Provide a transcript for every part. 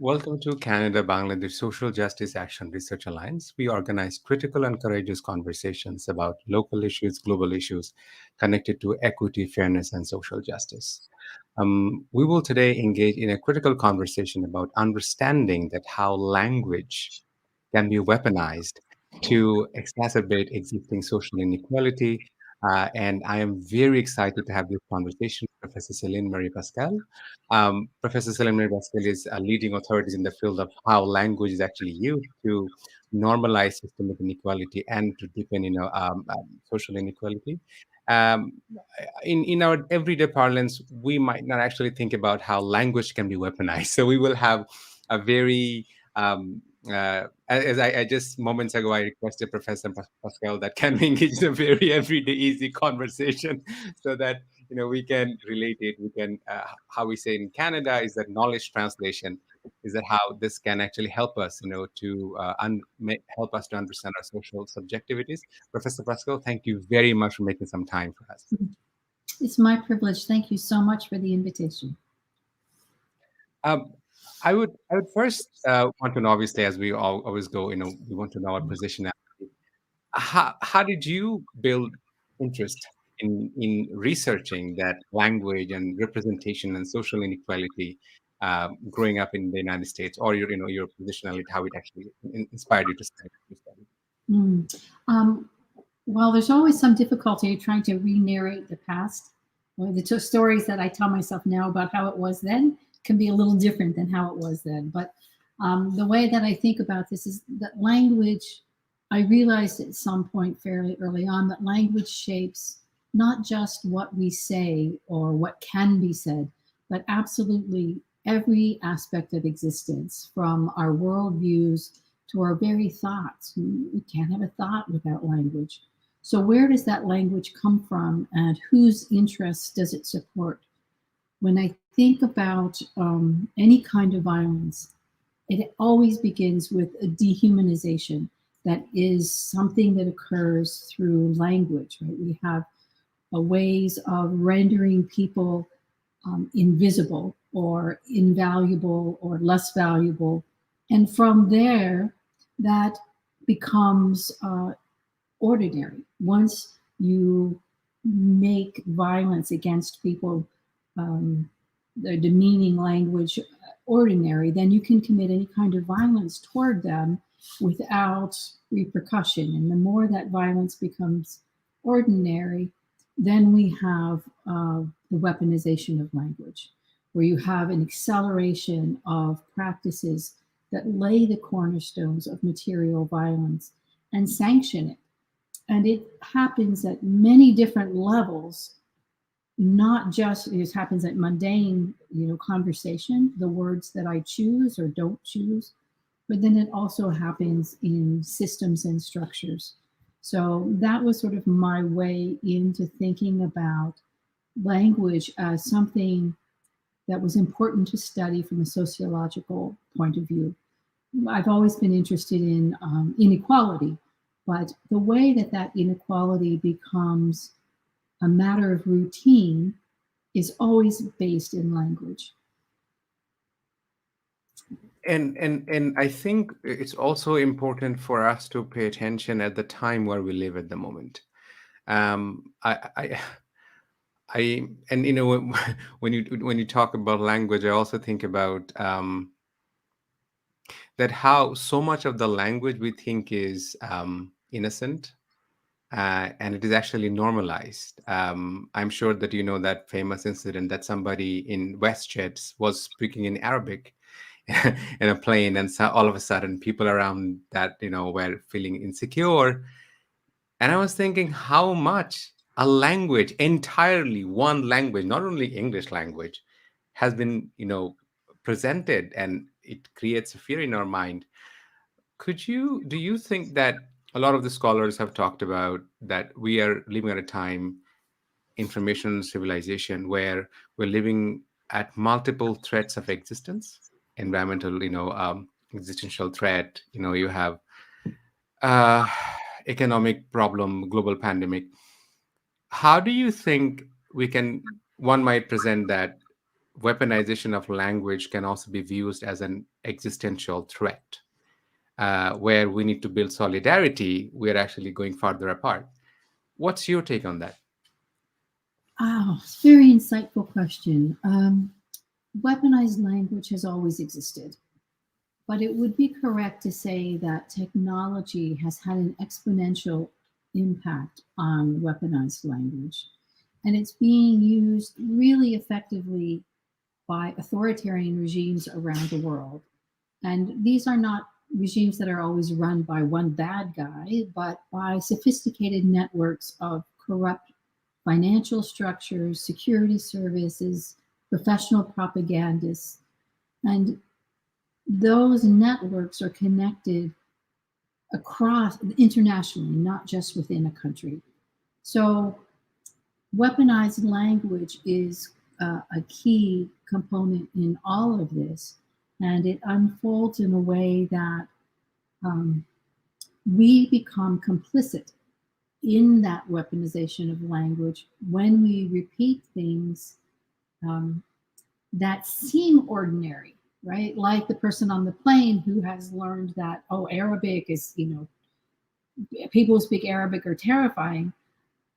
Welcome to Canada Bangladesh Social Justice Action Research Alliance. We organize critical and courageous conversations about local issues, global issues connected to equity, fairness, and social justice. We will today engage in a critical conversation about understanding that how language can be weaponized to exacerbate existing social inequality. And I am very excited to have this conversation with Professor Celine-Marie Pascale. Professor Celine-Marie Pascale is leading authorities in the field of how language is actually used to normalize systemic inequality and to deepen, social inequality. Um, in our everyday parlance, we might not actually think about how language can be weaponized. So we will have a very as I just moments ago, I requested Professor Pascal that can we engage in a very everyday, easy conversation, so that we can relate it. We can how we say in Canada is that knowledge translation is that how this can actually help us, to help us to understand our social subjectivities. Professor Pascal, thank you very much for making some time for us. It's my privilege. Thank you so much for the invitation. I would first want to know, obviously, as we always go, we want to know our position. How did you build interest in researching that language and representation and social inequality growing up in the United States, or your positionality, how it actually inspired you to study? Well, there's always some difficulty trying to re-narrate the past. Or the two stories that I tell myself now about how it was then can be a little different than how it was then. But the way that I think about this is that language, I realized at some point fairly early on that language shapes not just what we say or what can be said, but absolutely every aspect of existence, from our worldviews to our very thoughts. We can't have a thought without language. So where does that language come from, and whose interests does it support? When I think about any kind of violence, it always begins with a dehumanization that is something that occurs through language, right? We have ways of rendering people invisible or invaluable or less valuable. And from there, that becomes ordinary. Once you make violence against people, their demeaning language ordinary, then you can commit any kind of violence toward them without repercussion. And the more that violence becomes ordinary, then we have the weaponization of language, where you have an acceleration of practices that lay the cornerstones of material violence and sanction it. And it happens at many different levels, not just, it happens at mundane, conversation, the words that I choose or don't choose, but then it also happens in systems and structures. So that was sort of my way into thinking about language as something that was important to study from a sociological point of view. I've always been interested in inequality, but the way that that inequality becomes a matter of routine is always based in language. And I think it's also important for us to pay attention at the time where we live at the moment. I and when you talk about language, I also think about that how so much of the language we think is innocent, and it is actually normalized. I'm sure that you know that famous incident that somebody in WestJet was speaking in Arabic in a plane, and so all of a sudden people around that were feeling insecure. And I was thinking how much a language, entirely one language, not only English language, has been presented, and it creates a fear in our mind. Do you think that a lot of the scholars have talked about that we are living at a time, information civilization, where we're living at multiple threats of existence, environmental, existential threat, you have uh, economic problem, global pandemic. How do you think one might present that weaponization of language can also be viewed as an existential threat, where we need to build solidarity, we're actually going farther apart? What's your take on that? Oh, very insightful question. Weaponized language has always existed, but it would be correct to say that technology has had an exponential impact on weaponized language. And it's being used really effectively by authoritarian regimes around the world. And these are not regimes that are always run by one bad guy, but by sophisticated networks of corrupt financial structures, security services, professional propagandists. And those networks are connected across internationally, not just within a country. So, weaponized language is a key component in all of this, and it unfolds in a way that um, we become complicit in that weaponization of language when we repeat things um, that seem ordinary, right? Like the person on the plane who has learned that, oh, Arabic is, people who speak Arabic are terrifying.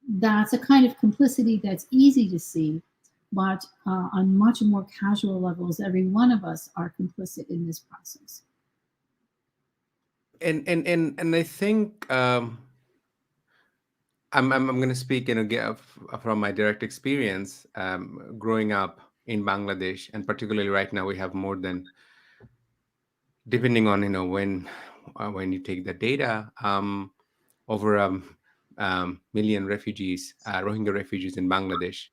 That's a kind of complicity that's easy to see, but on much more casual levels, every one of us are complicit in this process. And I think I'm going to speak, from my direct experience, growing up in Bangladesh, and particularly right now we have more than, depending on when you take the data, over million refugees, Rohingya refugees in Bangladesh,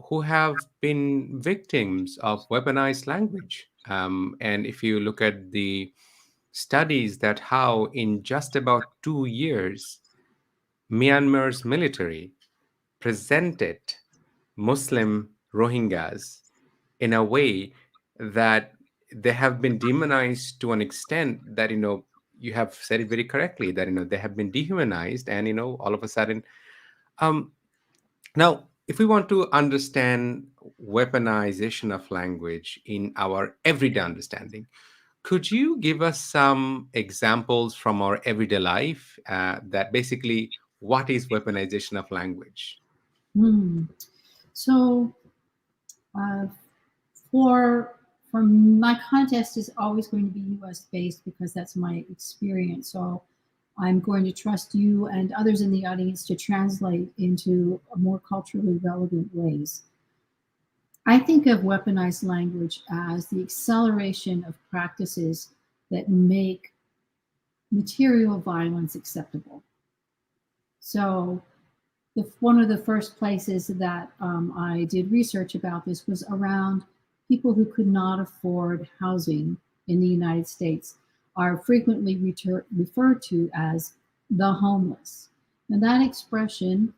who have been victims of weaponized language. And if you look at the studies, that how in just about 2 years, Myanmar's military presented Muslim Rohingyas in a way that they have been demonized to an extent that, you have said it very correctly, that, they have been dehumanized, and, all of a sudden, um, now, if we want to understand weaponization of language in our everyday understanding, could you give us some examples from our everyday life, that basically what is weaponization of language? Hmm. So, uh, for for my contest is always going to be U.S. based because that's my experience. So, I'm going to trust you and others in the audience to translate into more culturally relevant ways. I think of weaponized language as the acceleration of practices that make material violence acceptable. So, one of the first places that I did research about this was around people who could not afford housing in the United States are frequently referred to as the homeless. And that expression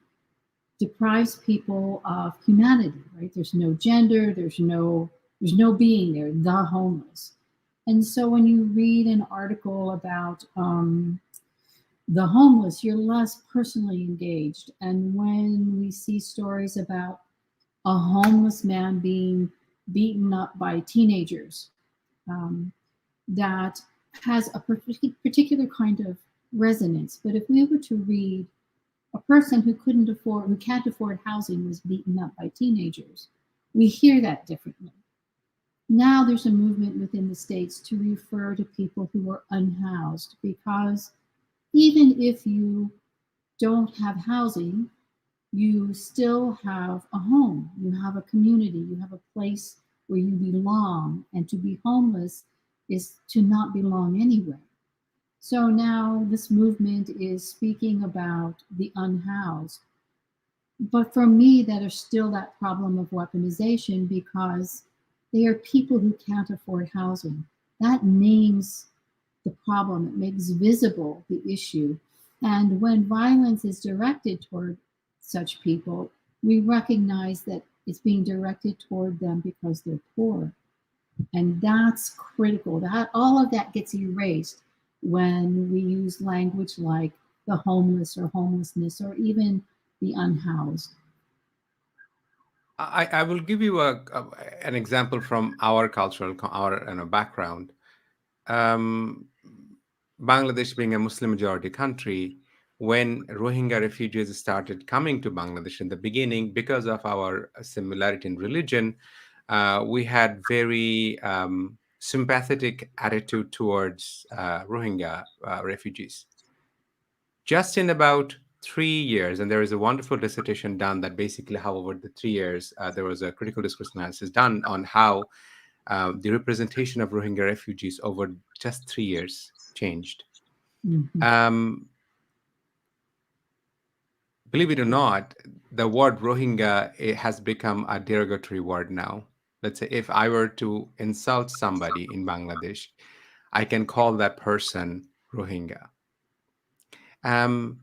deprives people of humanity, right? There's no gender, there's no being there, the homeless. And so when you read an article about the homeless, you're less personally engaged. And when we see stories about a homeless man being beaten up by teenagers, um, that has a particular kind of resonance. But if we were to read a person who can't afford housing was beaten up by teenagers, we hear that differently. Now there's a movement within the states to refer to people who are unhoused, because even if you don't have housing, you still have a home, you have a community, you have a place where you belong. And to be homeless is to not belong anywhere. So now this movement is speaking about the unhoused. But for me, that is still that problem of weaponization, because they are people who can't afford housing. That names the problem, it makes visible the issue. And when violence is directed toward such people, we recognize that it's being directed toward them because they're poor. And that's critical. That all of that gets erased when we use language like the homeless or homelessness or even the unhoused. I will give you an example from our cultural, our background. Um, Bangladesh being a Muslim majority country, when Rohingya refugees started coming to Bangladesh in the beginning, because of our similarity in religion, we had very sympathetic attitude towards Rohingya refugees. Just in about 3 years, and there is a wonderful dissertation done that basically how over the 3 years, there was a critical discourse analysis done on how the representation of Rohingya refugees over just 3 years changed. Mhm. Um, Believe it or not, the word Rohingya has become a derogatory word now. Let's say if I were to insult somebody in Bangladesh, I can call that person Rohingya. Um,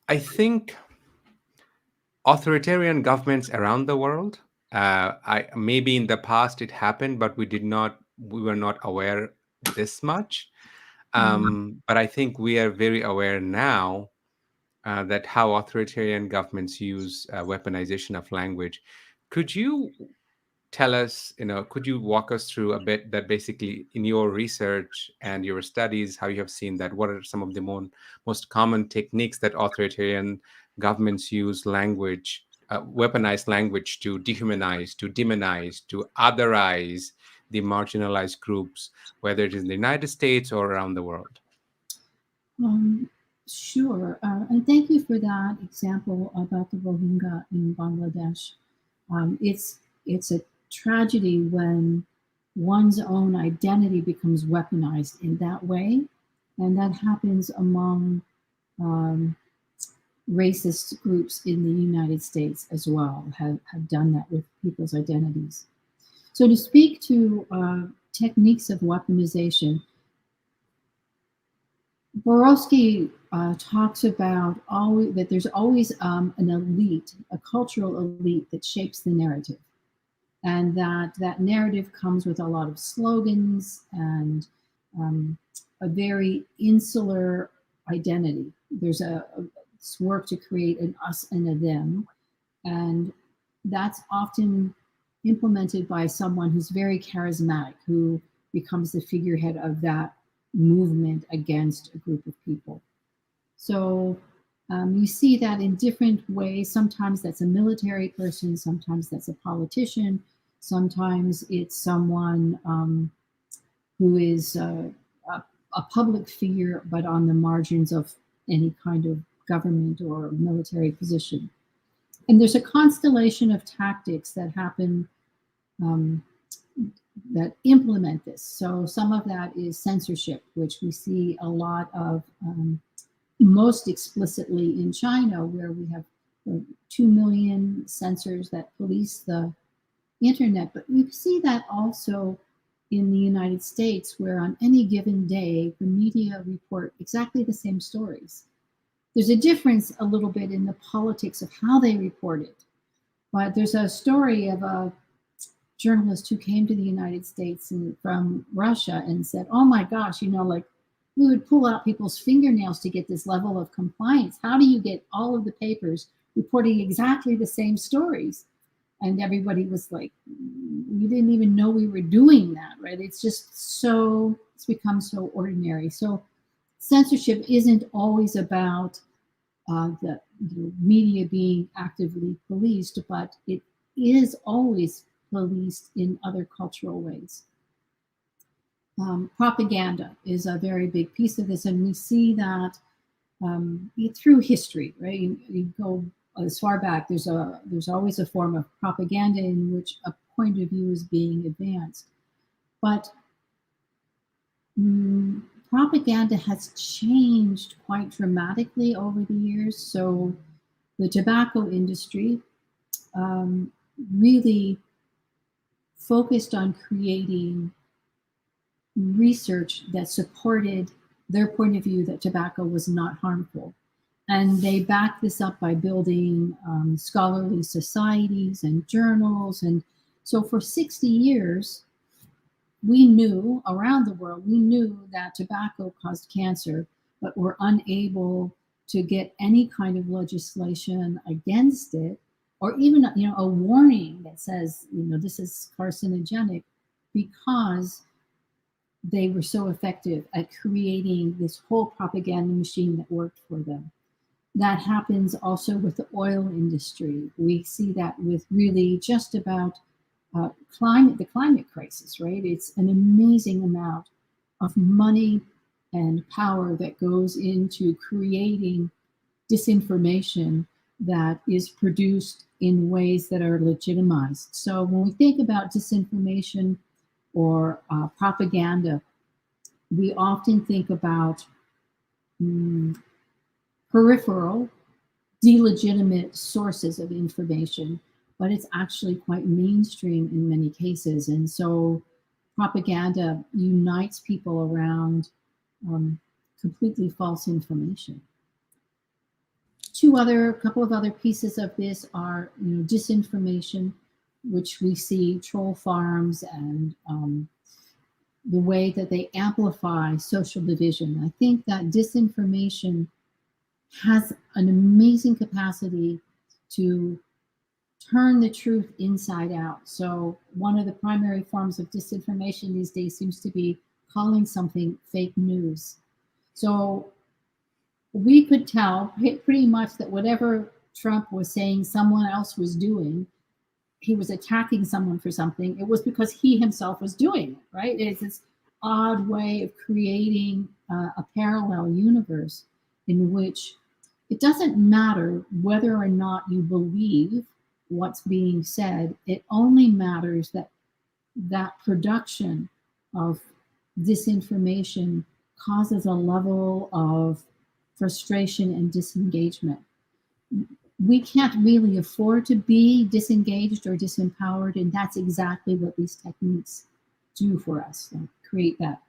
I think authoritarian governments around the world, I maybe in the past it happened, but we were not aware this much. Mm. But I think we are very aware now that how authoritarian governments use weaponization of language. Could you tell us, could you walk us through a bit that basically in your research and your studies, how you have seen that? What are some of the most common techniques that authoritarian governments use language, weaponized language to dehumanize, to demonize, to otherize the marginalized groups, whether it is in the United States or around the world? Um, sure. And thank you for that example about the Rohingya in Bangladesh. It's a tragedy when one's own identity becomes weaponized in that way, and that happens among um, racist groups in the United States as well. Have done that with people's identities. So to speak to techniques of weaponization, Borowski talks about always, that there's always an elite, a cultural elite that shapes the narrative, and that narrative comes with a lot of slogans and um, a very insular identity. There's a work to create an us and a them, and that's often implemented by someone who's very charismatic, who becomes the figurehead of that movement against a group of people. So you see that in different ways. Sometimes that's a military person, sometimes that's a politician, sometimes it's someone who is a public figure but on the margins of any kind of government or military position. And there's a constellation of tactics that happen um, that implement this. So some of that is censorship, which we see a lot of, most explicitly in China, where we have 2 million censors that police the internet. But we see that also in the United States, where on any given day, the media report exactly the same stories. There's a difference a little bit in the politics of how they report it. But there's a story of journalist who came to the United States and from Russia and said, "Oh my gosh, like we would pull out people's fingernails to get this level of compliance. How do you get all of the papers reporting exactly the same stories?" And everybody was like, "We didn't even know we were doing that, right?" It's become so ordinary. So censorship isn't always about the media being actively policed, but it is always policed in other cultural ways. Propaganda is a very big piece of this, and we see that through history, right? You go as far back. There's always a form of propaganda in which a point of view is being advanced, but propaganda has changed quite dramatically over the years. So the tobacco industry really focused on creating research that supported their point of view that tobacco was not harmful. And they backed this up by building scholarly societies and journals. And so for 60 years, we knew around the world, we knew that tobacco caused cancer, but were unable to get any kind of legislation against it, or even a warning that says this is carcinogenic, because they were so effective at creating this whole propaganda machine that worked for them. That happens also with the oil industry. We see that with really just about the climate crisis, right? It's an amazing amount of money and power that goes into creating disinformation that is produced in ways that are legitimized. So when we think about disinformation or propaganda, we often think about peripheral, delegitimate sources of information, but it's actually quite mainstream in many cases. And so propaganda unites people around completely false information. A couple of other pieces of this are, disinformation, which we see troll farms and the way that they amplify social division. I think that disinformation has an amazing capacity to turn the truth inside out. So one of the primary forms of disinformation these days seems to be calling something fake news. So we could tell pretty much that whatever Trump was saying someone else was doing, he was attacking someone for something, it was because he himself was doing it, right? It's this odd way of creating a parallel universe in which it doesn't matter whether or not you believe what's being said. It only matters that that production of disinformation causes a level of frustration and disengagement. We can't really afford to be disengaged or disempowered, and that's exactly what these techniques do for us, create that.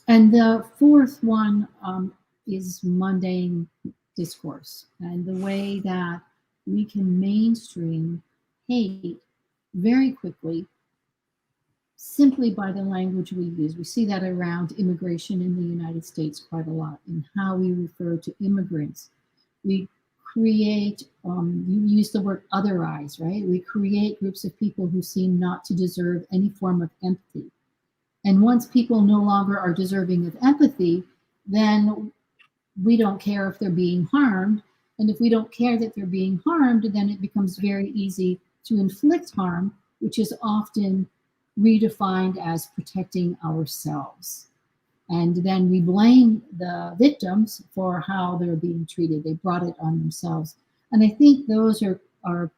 And the fourth one is mundane discourse, and the way that we can mainstream hate very quickly simply by the language we use. We see that around immigration in the United States quite a lot, in how we refer to immigrants. We create, you use the word otherize, right? We create groups of people who seem not to deserve any form of empathy. And once people no longer are deserving of empathy, then we don't care if they're being harmed. And if we don't care that they're being harmed, then it becomes very easy to inflict harm, which is often redefined as protecting ourselves. And then we blame the victims for how they're being treated. They brought it on themselves. And I think those are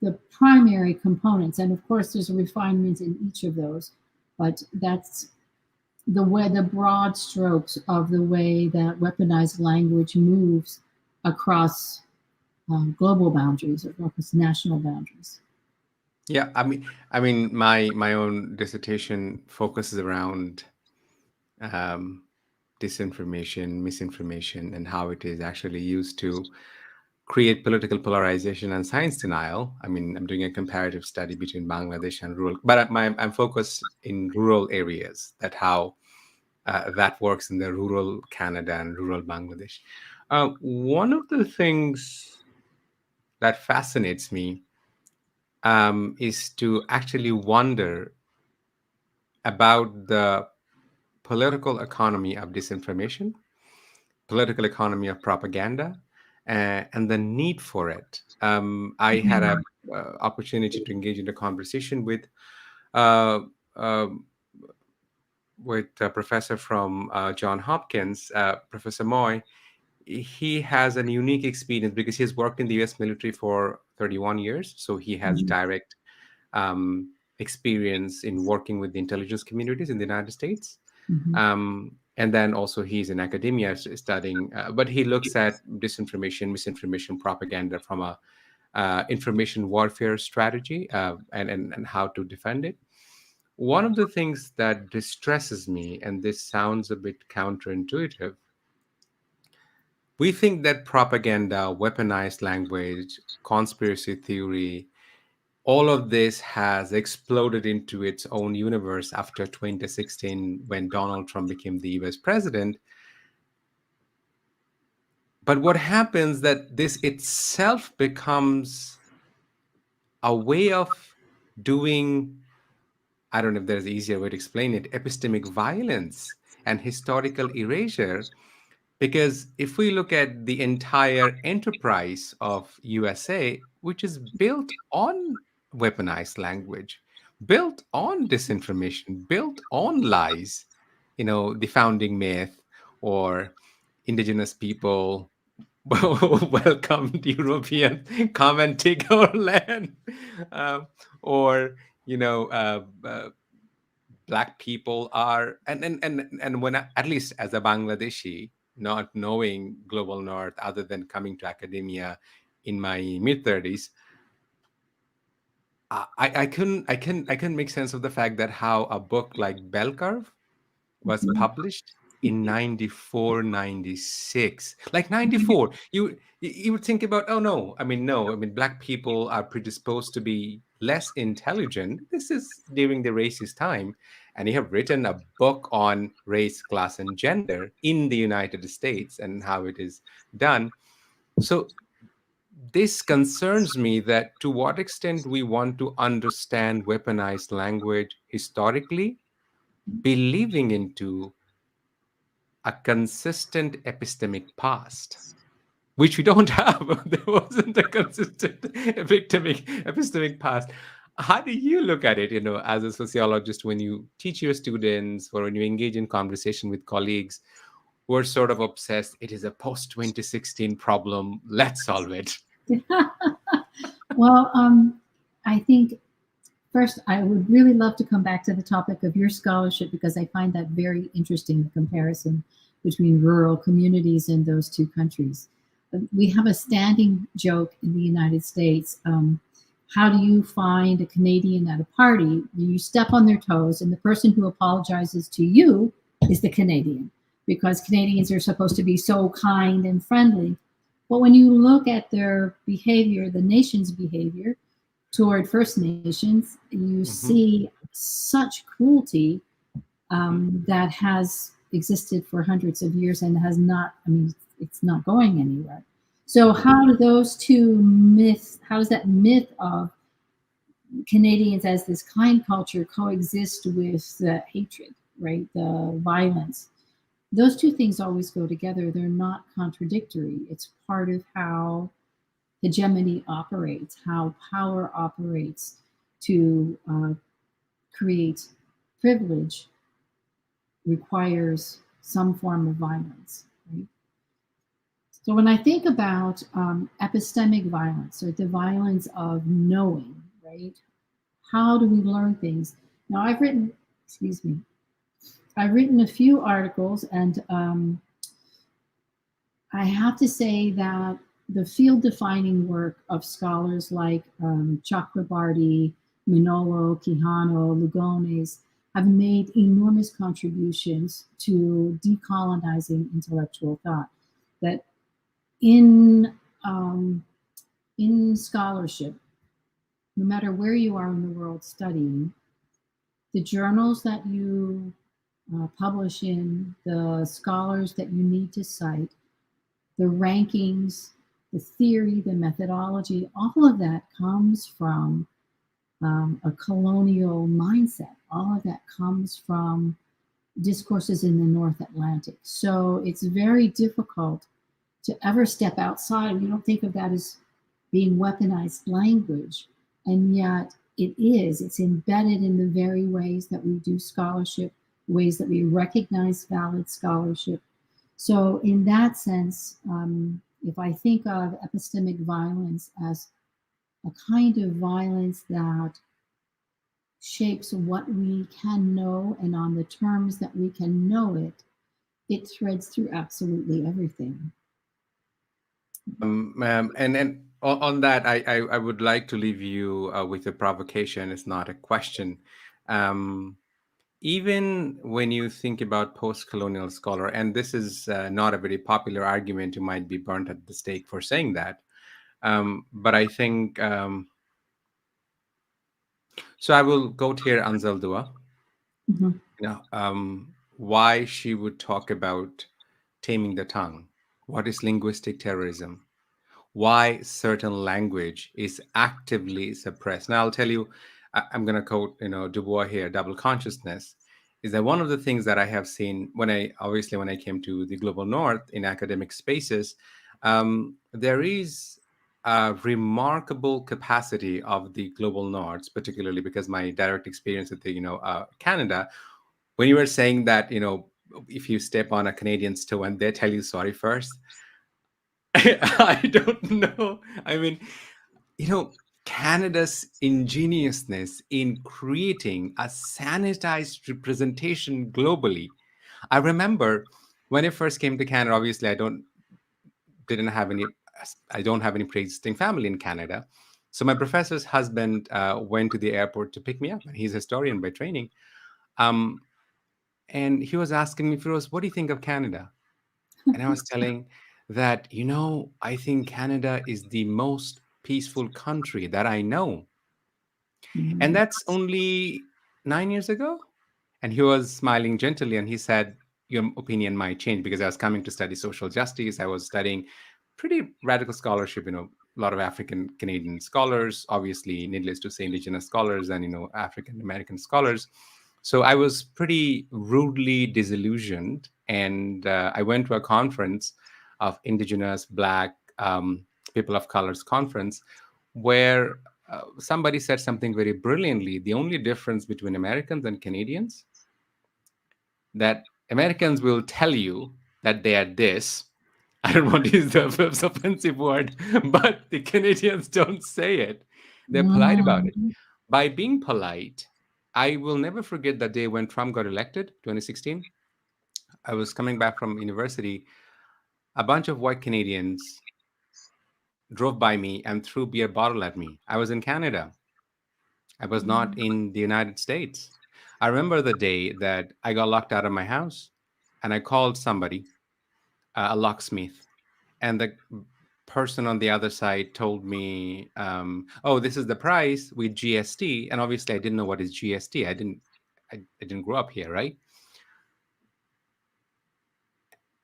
the primary components. And of course, there's a refinement in each of those, but that's the broad strokes of the way that weaponized language moves across global boundaries or across national boundaries. Yeah, my own dissertation focuses around disinformation, misinformation, and how it is actually used to create political polarization and science denial. I mean, I'm doing a comparative study between Bangladesh and rural, but I'm focused in rural areas, that how that works in the rural Canada and rural Bangladesh. One of the things that fascinates me is to actually wonder about the political economy of disinformation, political economy of propaganda, and the need for it. I had a opportunity to engage in a conversation uh, um with a professor from John Hopkins, Professor Moy. He has a unique experience because he's worked in the U.S. military for 31 years, so he has direct experience in working with the intelligence communities in the United States. Mhm. And then also he's in academia studying, but he looks at disinformation, misinformation, propaganda from a information warfare strategy, and how to defend it. One of the things that distresses me, and this sounds a bit counterintuitive, we think that propaganda, weaponized language, conspiracy theory, all of this has exploded into its own universe after 2016 when Donald Trump became the US president. But what happens that this itself becomes a way of doing, I don't know if there's an easier way to explain it, epistemic violence and historical erasure. Because if we look at the entire enterprise of USA, which is built on weaponized language, built on disinformation, built on lies, the founding myth, or indigenous people welcomed European, come and take our land, um, or black people are, and when at least as a Bangladeshi, not knowing global north other than coming to academia in my mid 30s, I couldn't make sense of the fact that how a book like Bell Curve was published in 94, 96, like 94. You would think about, oh no, I mean, no, I mean, black people are predisposed to be less intelligent. This is during the racist time, and you have written a book on race, class, and gender in the United States and how it is done. So this concerns me, that to what extent we want to understand weaponized language historically, believing into a consistent epistemic past, which we don't have. There wasn't a consistent epistemic past. How do you look at it, as a sociologist, when you teach your students or when you engage in conversation with colleagues who are sort of obsessed, it is a post 2016 problem, let's solve it? Well, I think first I would really love to come back to the topic of your scholarship because I find that very interesting, the comparison between rural communities in those two countries. We have a standing joke in the United States. How do you find a Canadian at a party? You step on their toes, and the person who apologizes to you is the Canadian, because Canadians are supposed to be so kind and friendly. But when you look at their behavior, the nation's behavior toward First Nations, you Mhm. see such cruelty that has existed for hundreds of years and has not, I mean, it's not going anywhere. So how do those two myths, how does that myth of Canadians as this kind culture coexist with the hatred, right? The violence. Those two things always go together. They're not contradictory. It's part of how hegemony operates, how power operates to create privilege requires some form of violence. Right? So when I think about epistemic violence, or the violence of knowing, right? How do we learn things? Now I've written, excuse me, I've written a few articles, and I have to say that the field defining work of scholars like Chakrabarty, Manolo, Quijano, Lugones have made enormous contributions to decolonizing intellectual thought. That in um, in scholarship, no matter where you are in the world studying, the journals that you publish in, the scholars that you need to cite, the rankings, the theory, the methodology, all of that comes from a colonial mindset. All of that comes from discourses in the North Atlantic. So it's very difficult to ever step outside. We don't think of that as being weaponized language, and yet it is. It's embedded in the very ways that we do scholarship, ways that we recognize valid scholarship. So, in that sense, if I think of epistemic violence as a kind of violence that shapes what we can know and on the terms that we can know it, it threads through absolutely everything. And on that, I would like to leave you with a provocation. It's not a question. Um, Even when you think about post-colonial scholar, and this is not a very popular argument, you might be burnt at the stake for saying that. But I think so. I will quote here Anzal Dua. Mhm. Why she would talk about taming the tongue. What is linguistic terrorism? Why certain language is actively suppressed. Now, I'll tell you, I'm going to quote, Du Bois here, double consciousness, is that one of the things that I have seen when I came to the global north in academic spaces, there is a remarkable capacity of the global north, particularly because my direct experience with the, Canada, when you were saying that, if you step on a Canadian's toe and they tell you sorry first, I don't know. I mean, you know, Canada's ingeniousness in creating a sanitized representation globally. I remember when I first came to Canada, obviously didn't have any I don't have any pre-existing family in Canada. So my professor's husband went to the airport to pick me up, and he's a historian by training. Um, and he was asking me, Firoz, what do you think of Canada? And I was telling that, I think Canada is the most peaceful country that I know. And Mhm. that's only 9 years ago. And he was smiling gently and he said, your opinion might change because I was coming to study social justice. I was studying pretty radical scholarship, a lot of African Canadian scholars, obviously, needless to say, indigenous scholars and, African American scholars. So I was pretty rudely disillusioned. And I went to a conference of indigenous, Black, people of colors conference where somebody said something very brilliantly. The only difference between Americans and Canadians, that Americans will tell you that they are this. I don't want to use the offensive word, but the Canadians don't say it. They're polite about it. Mhm. By being polite, I will never forget that day when Trump got elected, 2016. I was coming back from university. A bunch of white Canadians drove by me and threw beer bottle at me. I was in Canada. I was not in the United States. I remember the day that I got locked out of my house and I called somebody, a locksmith, and the person on the other side told me, "Oh, this is the price with GST." And obviously, I didn't know what is GST. I didn't grow up here, right?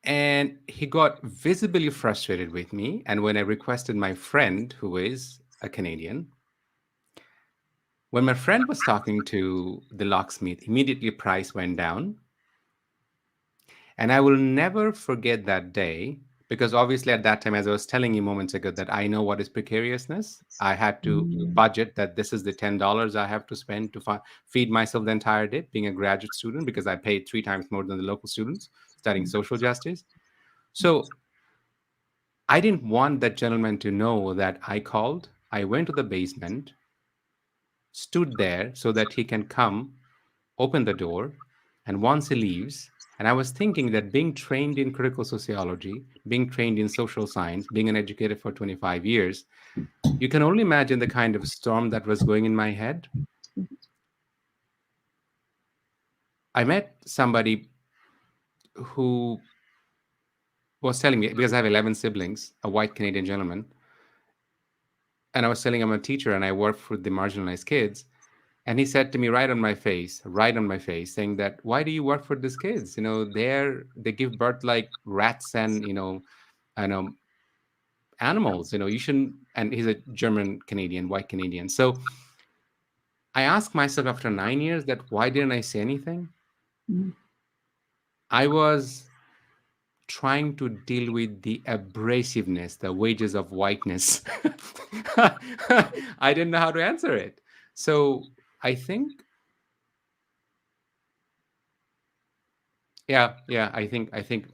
And he got visibly frustrated with me. And when I requested my friend, who is a Canadian, when my friend was talking to the locksmith, immediately price went down. And I will never forget that day because obviously at that time, as I was telling you moments ago, that I know what is precariousness. I had to Mhm. budget that this is the $10 I have to spend to feed myself the entire day, being a graduate student, because I paid 3 times more than the local students studying social justice. So I didn't want that gentleman to know that I called. I went to the basement, stood there so that he can come, open the door, and once he leaves, and I was thinking that being trained in critical sociology, being trained in social science, being an educator for 25 years, you can only imagine the kind of storm that was going in my head. I met somebody who was telling me, because I have 11 siblings, a white Canadian gentleman, and I was telling him I'm a teacher and I work for the marginalized kids. And he said to me right on my face, saying that, why do you work for these kids? They give birth like rats and, I know, animals, you shouldn't. And he's a German Canadian, white Canadian. So I asked myself after 9 years that why didn't I say anything? Mm. I was trying to deal with the abrasiveness, the wages of whiteness. I didn't know how to answer it. So I think, yeah, I think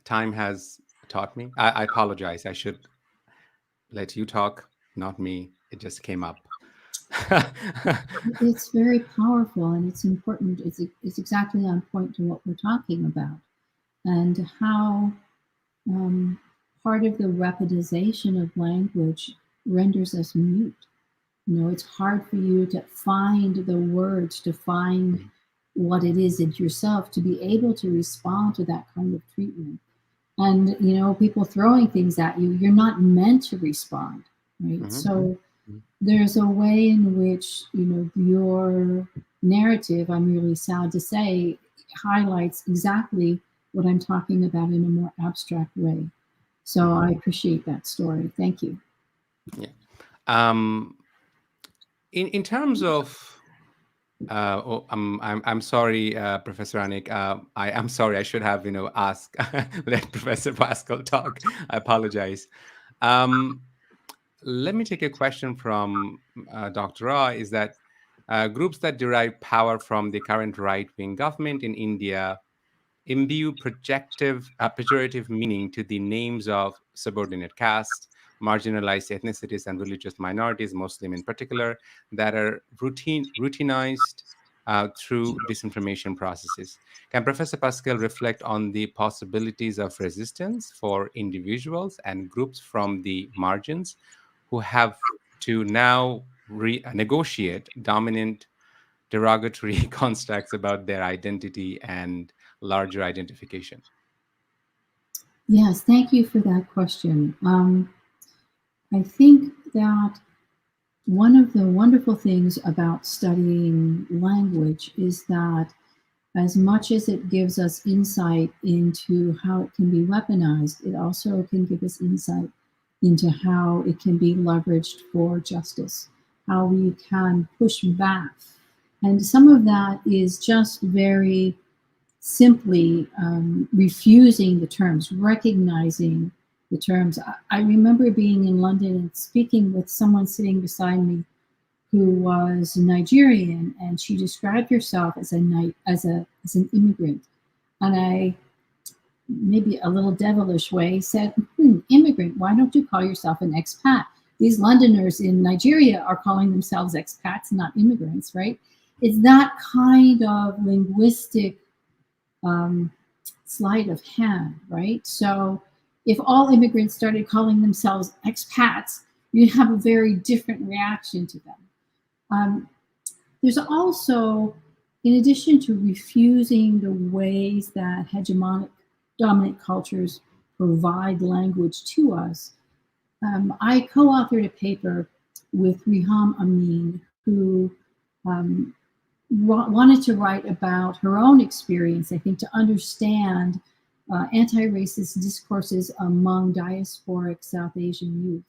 time has taught me. I apologize. I should let you talk, not me. It just came up. It's very powerful and it's important. It's exactly on point to what we're talking about, and how um, part of the weaponization of language renders us mute. It's hard for you to find the words, to find what it is in yourself to be able to respond to that kind of treatment. And, people throwing things at you, you're not meant to respond, right? Mhm. So there's a way in which, your narrative, I'm really sad to say, highlights exactly what I'm talking about in a more abstract way. So I appreciate that story. Thank you. Yeah. Um, in terms of I'm sorry, Professor Anik. I'm sorry. I should have asked let Professor Pascal talk. I apologize. Um, Let me take a question from Dr. Ra. Is that groups that derive power from the current right-wing government in India imbue pejorative meaning to the names of subordinate castes, marginalized ethnicities, and religious minorities, Muslim in particular, that are routinized through disinformation processes. Can Professor Pascal reflect on the possibilities of resistance for individuals and groups from the margins who have to now negotiate dominant derogatory constructs about their identity and larger identification? Yes, thank you for that question. I think that one of the wonderful things about studying language is that as much as it gives us insight into how it can be weaponized, it also can give us insight into how it can be leveraged for justice, how we can push back. And some of that is just very simply refusing the terms, recognizing the terms. I remember being in London and speaking with someone sitting beside me who was Nigerian, and she described herself as an immigrant. And I, maybe a little devilish way, said, immigrant, why don't you call yourself an expat? These Londoners in Nigeria are calling themselves expats, not immigrants, right? It's that kind of linguistic um, sleight of hand, right? So if all immigrants started calling themselves expats, you'd have a very different reaction to them. There's also, in addition to refusing the ways that hegemonic dominant cultures provide language to us, I co-authored a paper with Riham Amin, who wanted to write about her own experience, I think, to understand anti-racist discourses among diasporic South Asian youth.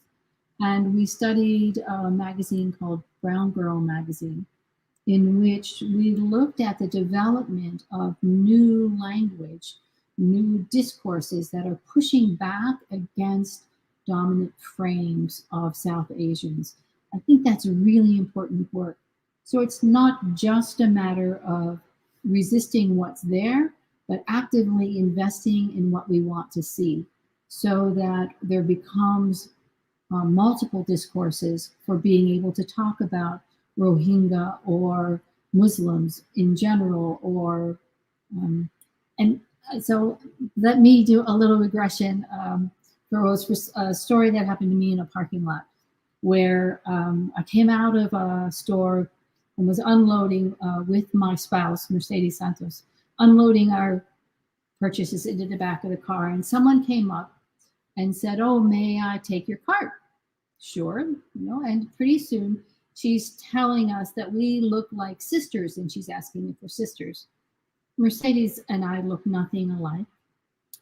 And we studied a magazine called Brown Girl Magazine, in which we looked at the development of new language, new discourses that are pushing back against dominant frames of South Asians. I think that's really important work. So it's not just a matter of resisting what's there, but actively investing in what we want to see so that there becomes multiple discourses for being able to talk about Rohingya or Muslims in general, or and so let me do a little regression. There was a story that happened to me in a parking lot where I came out of a store and was unloading with my spouse, Mercedes Santos, unloading our purchases into the back of the car, and someone came up and said, "Oh, may I take your cart?" Sure, and pretty soon she's telling us that we look like sisters, and she's asking if we're sisters. Mercedes and I look nothing alike,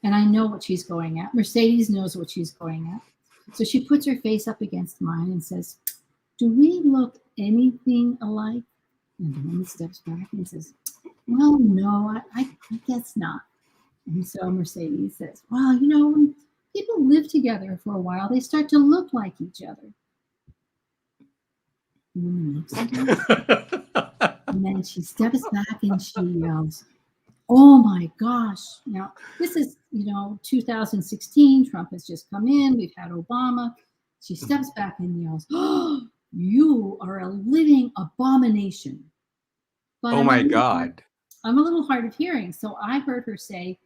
and I know what she's going at. Mercedes knows what she's going at. So she puts her face up against mine and says, "Do we look anything alike?" And the woman steps back and says, "Well, no, I guess not." And so Mercedes says, "Well, when people live together for a while, they start to look like each other." The woman looks at her, and then she steps back and she yells, "Oh my gosh." Now, this is, 2016. Trump has just come in. We've had Obama. She steps back and yells, "Oh, you are a living abomination." But Oh my God. I'm a little hard of hearing. So I heard her say,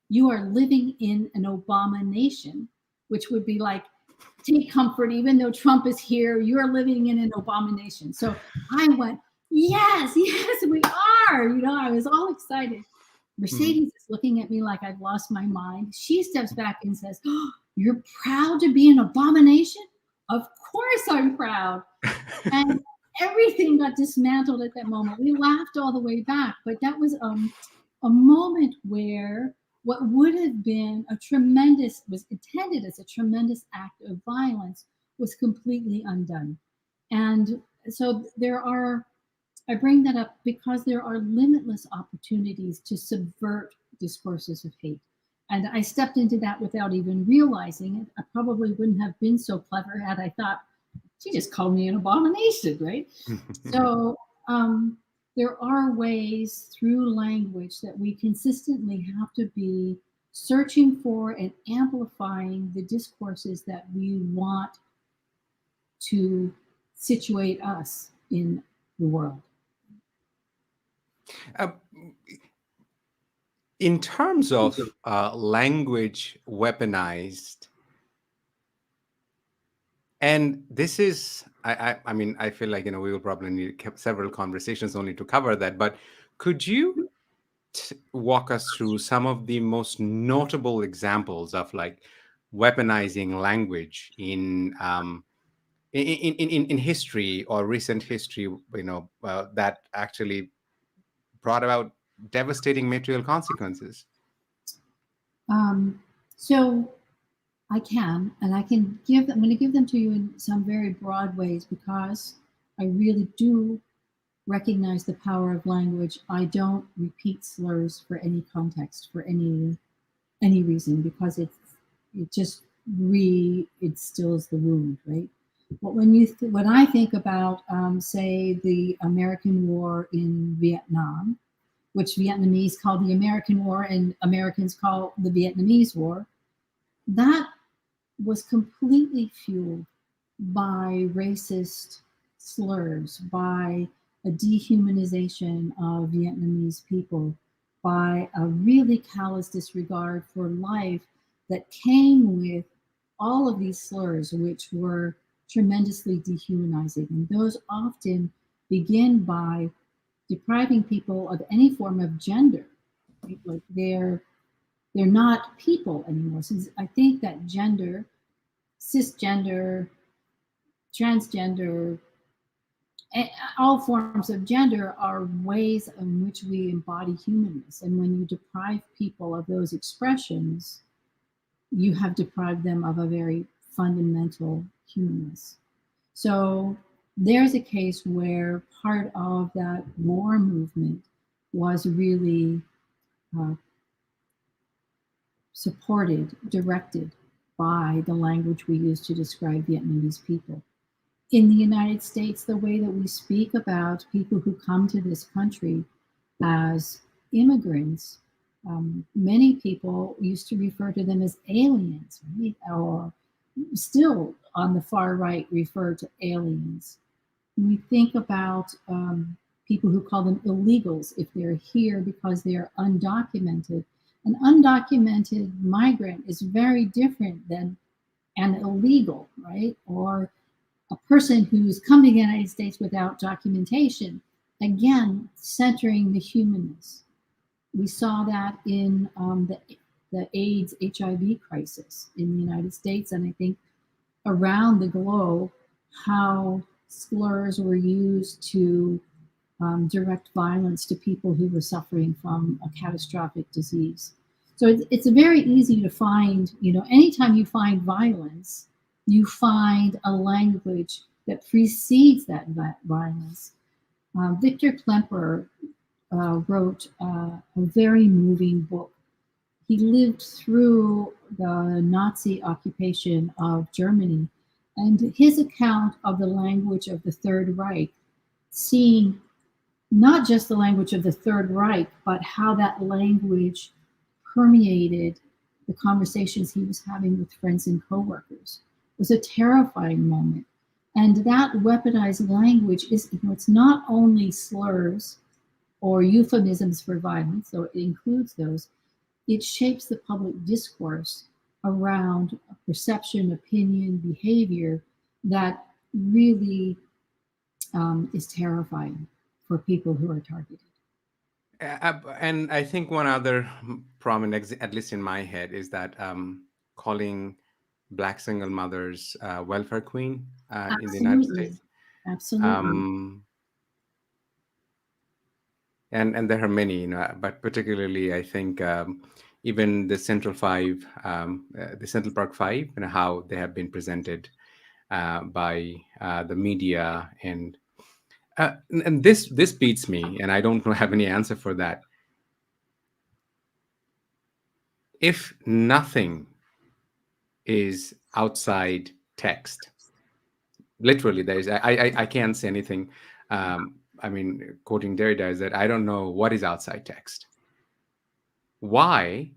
"You are living in an abomination," which would be like, take comfort, even though Trump is here, you're living in an abomination. So I went, yes, we are. I was all excited. Mercedes is looking at me like I've lost my mind. She steps back and says, "Oh, you're proud to be an abomination?" Of course I'm proud. And everything got dismantled at that moment. We laughed all the way back, but that was a moment where what would have been was intended as a tremendous act of violence was completely undone. And so I bring that up because there are limitless opportunities to subvert discourses of hate. And I stepped into that without even realizing it. I probably wouldn't have been so clever had I thought, she just called me an abomination, right? So there are ways through language that we consistently have to be searching for and amplifying the discourses that we want to situate us in the world. In terms of language weaponized, and this is, I mean, I feel like, we will probably need several conversations only to cover that, but could you walk us through some of the most notable examples of like weaponizing language in history or recent history, that actually brought about devastating material consequences? So I can, and I'm going to give them to you in some very broad ways because I really do recognize the power of language. I don't repeat slurs for any context, for any reason, because it just instills the wound, right? But when I think about, say, the American War in Vietnam, which Vietnamese call the American War and Americans call the Vietnamese War, that was completely fueled by racist slurs, by a dehumanization of Vietnamese people, by a really callous disregard for life that came with all of these slurs, which were tremendously dehumanizing. And those often begin by depriving people of any form of gender. Right? Like they're not people anymore. Since I think that gender, cisgender, transgender, all forms of gender are ways in which we embody humanness. And when you deprive people of those expressions, you have deprived them of a very fundamental humanness. So there's a case where part of that war movement was really supported, directed by the language we use to describe Vietnamese people. In the United States, the way that we speak about people who come to this country as immigrants, many people used to refer to them as aliens, right? Or still on the far right refer to aliens. When we think about people who call them illegals if they're here because they're undocumented, an undocumented migrant is very different than an illegal, right? Or a person who's come to the United States without documentation, again, centering the humanness. We saw that in the AIDS HIV crisis in the United States, and I think around the globe, how slurs were used to direct violence to people who were suffering from a catastrophic disease. So it's very easy to find, anytime you find violence, you find a language that precedes that violence. Victor Klemperer wrote a very moving book. He lived through the Nazi occupation of Germany, and his account of the language of the Third Reich, seeing not just the language of the Third Reich, but how that language permeated the conversations he was having with friends and coworkers, was a terrifying moment. And that weaponized language it's not only slurs or euphemisms for violence, so it includes those, it shapes the public discourse around perception, opinion, behavior that really is terrifying for people who are targeted. And I think one other prominent, at least in my head, is that calling Black single mothers welfare queen in the United Absolutely. States. Absolutely. Um, and there are many, but particularly I think even the Central Five, the Central Park Five, how they have been presented by the media, and this beats me, and I don't have any answer for that. If nothing is outside text, literally, there is. I can't say anything. I mean, quoting Derrida is that I don't know what is outside text. Why,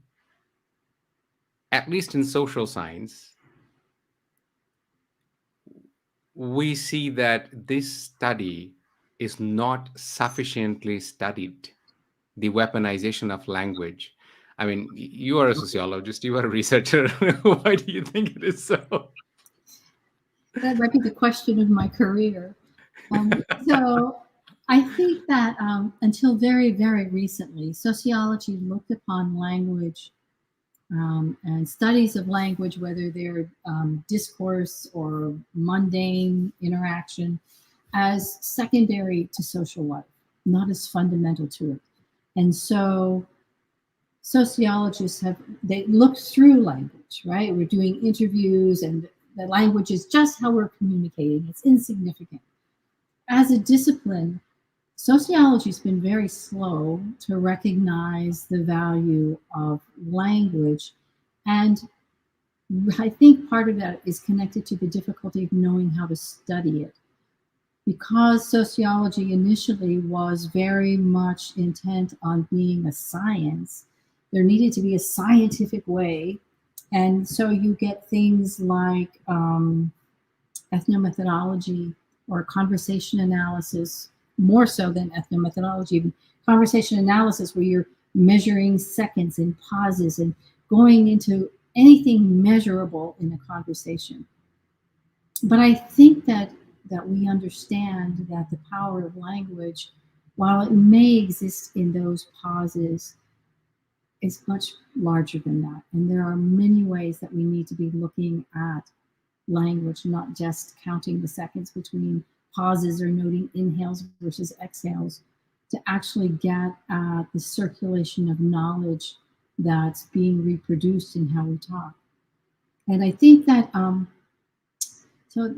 at least in social science, we see that this study is not sufficiently studied, the weaponization of language. I mean, you are a sociologist, you are a researcher. Why do you think it is so? That might be the question of my career. So I think that until very, very recently, sociology looked upon language and studies of language, whether they're discourse or mundane interaction, as secondary to social life, not as fundamental to it. And so sociologists they look through language, right? We're doing interviews, and the language is just how we're communicating. It's insignificant. As a discipline, sociology has been very slow to recognize the value of language. And I think part of that is connected to the difficulty of knowing how to study it. Because sociology initially was very much intent on being a science, there needed to be a scientific way. And so you get things like ethnomethodology or conversation analysis, more so than ethnomethodology, even conversation analysis, where you're measuring seconds and pauses and going into anything measurable in a conversation. But I think that we understand that the power of language, while it may exist in those pauses, is much larger than that. And there are many ways that we need to be looking at language, not just counting the seconds between pauses or noting inhales versus exhales, to actually get at the circulation of knowledge that's being reproduced in how we talk. And I think that so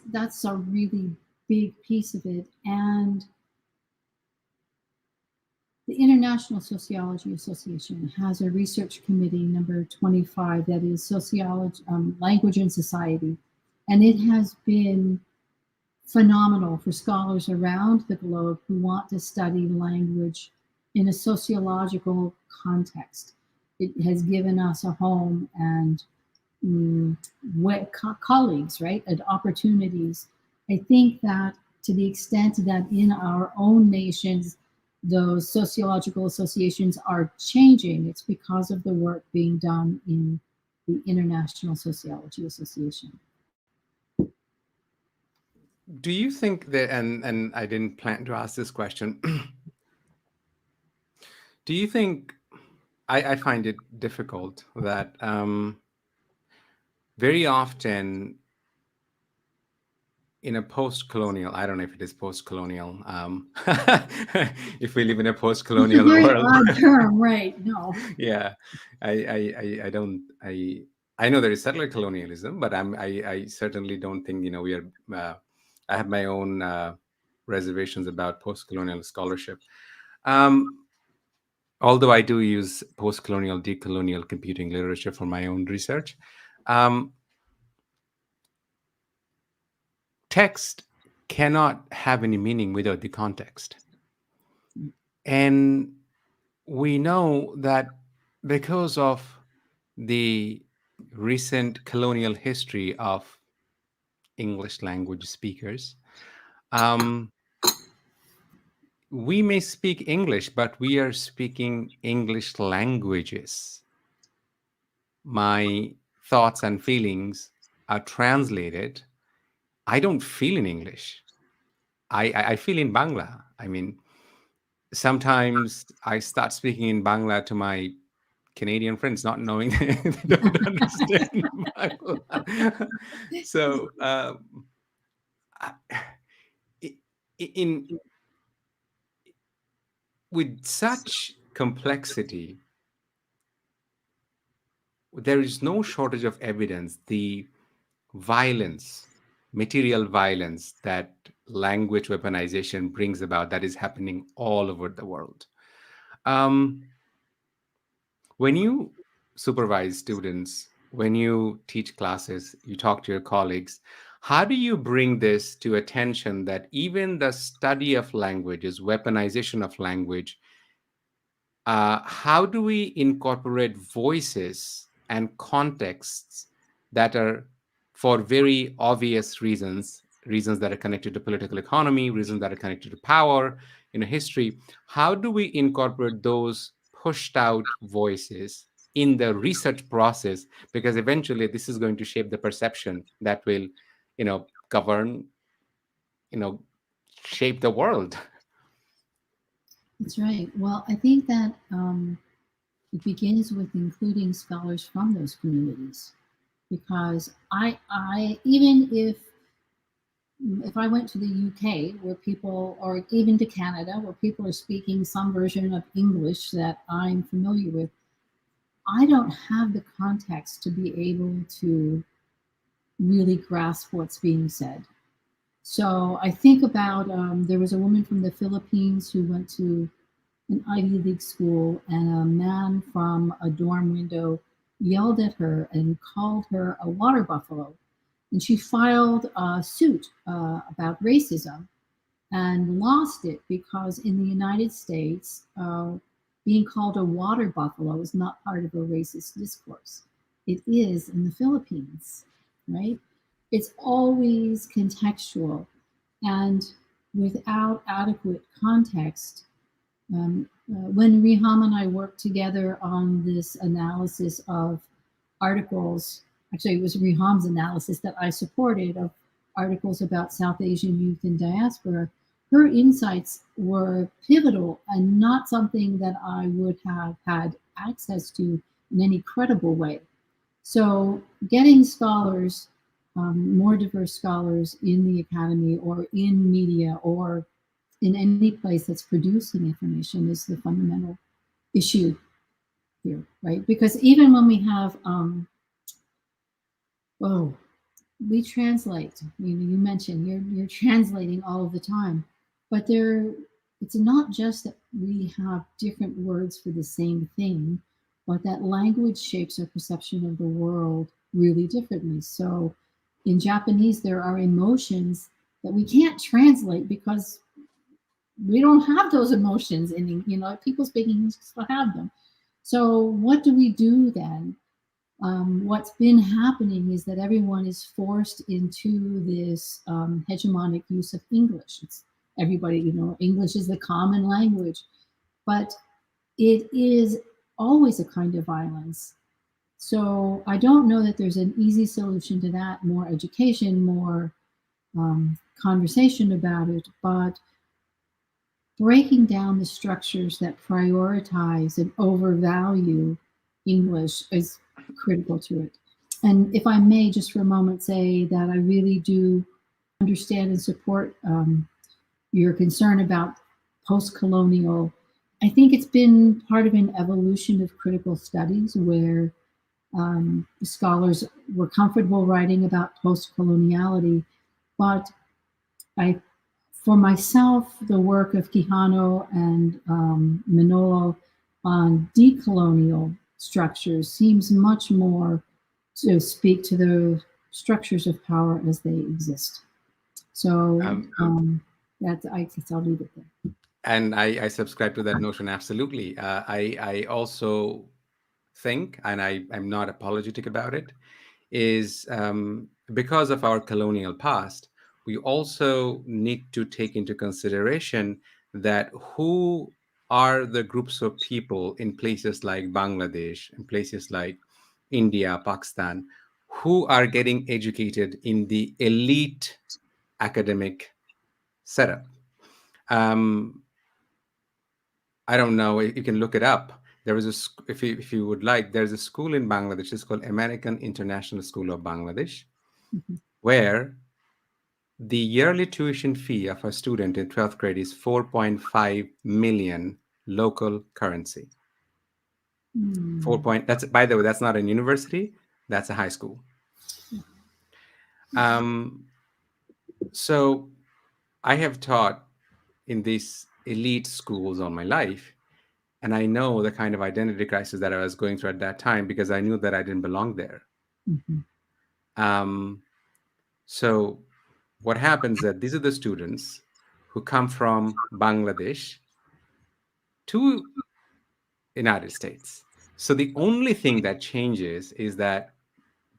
that's a really big piece of it. And the International Sociology Association has a research committee number 25 that is sociology, language and society. And it has been phenomenal for scholars around the globe who want to study language in a sociological context. It has given us a home and colleagues, right, and opportunities. I think that to the extent that in our own nations, those sociological associations are changing, it's because of the work being done in the International Sociology Association. Do you think that, and I didn't plan to ask this question, Do you think, I find it difficult that very often in a post-colonial, I don't know if it is post-colonial, if we live in a It's a post-colonial very world. odd term, right? No. Yeah, I don't, I know there is settler colonialism, but I certainly don't think, we are, I have my own reservations about post-colonial scholarship. Um, Although I do use post-colonial, decolonial computing literature for my own research. Um, Text cannot have any meaning without the context. And we know that because of the recent colonial history of English language speakers, um, we may speak English, but we are speaking English languages. My thoughts and feelings are translated. I don't feel in English. I feel in Bangla. I mean, sometimes I start speaking in Bangla to my Canadian friends, not knowing they don't understand Bangla. So, I- in with such complexity, there is no shortage of evidence. The violence, material violence that language weaponization brings about, that is happening all over the world. Um, when you supervise students, when you teach classes, you talk to your colleagues, how do you bring this to attention that even the study of languages, weaponization of language, how do we incorporate voices and contexts that are, for very obvious reasons, reasons that are connected to political economy, reasons that are connected to power, history, how do we incorporate those pushed out voices in the research process? Because eventually this is going to shape the perception that will, govern, you know shape the world. That's right. Well, I think that it begins with including scholars from those communities, because I even if I went to the UK where people, or even to Canada where people are speaking some version of English that I'm familiar with, I don't have the context to be able to really grasp what's being said. So I think about there was a woman from the Philippines who went to an Ivy League school, and a man from a dorm window yelled at her and called her a water buffalo. And she filed a suit about racism and lost it because in the United States, being called a water buffalo is not part of a racist discourse. It is in the Philippines, right? It's always contextual. And without adequate context, when Riham and I worked together on this analysis of articles, actually, it was Riham's analysis that I supported of articles about South Asian youth in diaspora. Her insights were pivotal and not something that I would have had access to in any credible way. So, getting scholars, more diverse scholars in the academy or in media or in any place that's producing information is the fundamental issue here, right? Because even when we have, oh, we translate. You mentioned you're translating all of the time, but it's not just that we have different words for the same thing, but that language shapes our perception of the world really differently. So, in Japanese, there are emotions that we can't translate because we don't have those emotions in, people speaking English still have them. So what do we do then? What's been happening is that everyone is forced into this hegemonic use of English. It's everybody, English is the common language, but it is always a kind of violence. So I don't know that there's an easy solution to that. More education, more conversation about it, but breaking down the structures that prioritize and overvalue English is critical to it. And if I may, just for a moment, say that I really do understand and support your concern about post colonial. I think it's been part of an evolution of critical studies where scholars were comfortable writing about post coloniality, but I, for myself, the work of Quijano and Manolo on decolonial structures seems much more to speak to the structures of power as they exist. So Um, that's, I guess I'll leave it there. and I subscribe to that notion absolutely. I also think, and I'm not apologetic about it, is because of our colonial past, we also need to take into consideration that who are the groups of people in places like Bangladesh, in places like India, Pakistan, who are getting educated in the elite academic setup. Um, I don't know. You can look it up. There is if you would like, there's a school in Bangladesh. It's called American International School of Bangladesh, Mhm. where the yearly tuition fee of a student in 12th grade is 4.5 million local currency. Four Mm. point. That's, by the way, that's not a university. That's a high school. Um, so I have taught in these elite schools all my life. And I know the kind of identity crisis that I was going through at that time because I knew that I didn't belong there. Mhm. Um, so what happens that these are the students who come from Bangladesh to United States. So the only thing that changes is that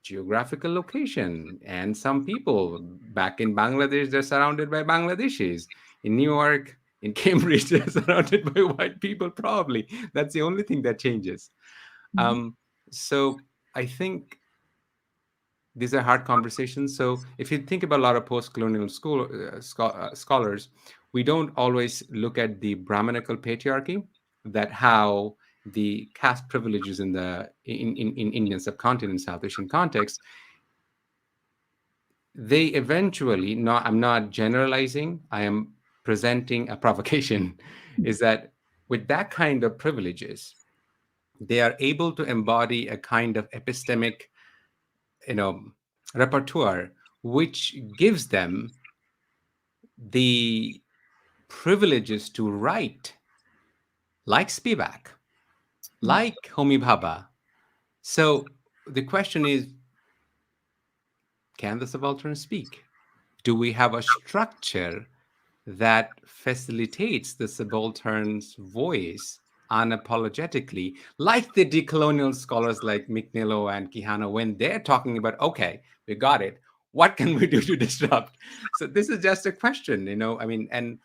geographical location, and some people back in Bangladesh, they're surrounded by Bangladeshis. In New York, in Cambridge, they're surrounded by white people, probably. That's the only thing that changes. Mhm. Um, so I think these are hard conversations. So if you think about a lot of post-colonial scholars, we don't always look at the Brahminical patriarchy, that how the caste privileges in the in Indian subcontinent, South Asian context, they eventually, not, I'm not generalizing, I am presenting a provocation, is that with that kind of privileges, they are able to embody a kind of epistemic, you know, repertoire, which gives them the privileges to write like Spivak, like Homi Bhabha. So the question is, can the subaltern speak? Do we have a structure that facilitates the subaltern's voice unapologetically, like the decolonial scholars like McNeilo and Quijano, when they're talking about, okay, we got it. What can we do to disrupt? So this is just a question, I mean, and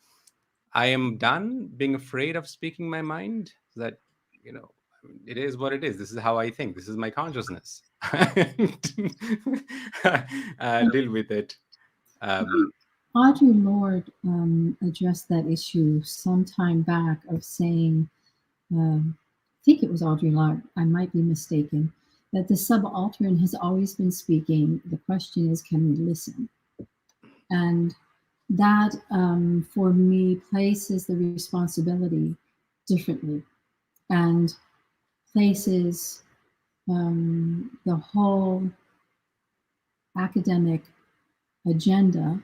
I am done being afraid of speaking my mind, that, you know, it is what it is. This is how I think. This is my consciousness. Deal with it. Um, Audre Lorde addressed that issue some time back of saying, I think it was Audre Lorde, I might be mistaken, that the subaltern has always been speaking. The question is, can we listen? And that, for me, places the responsibility differently and places the whole academic agenda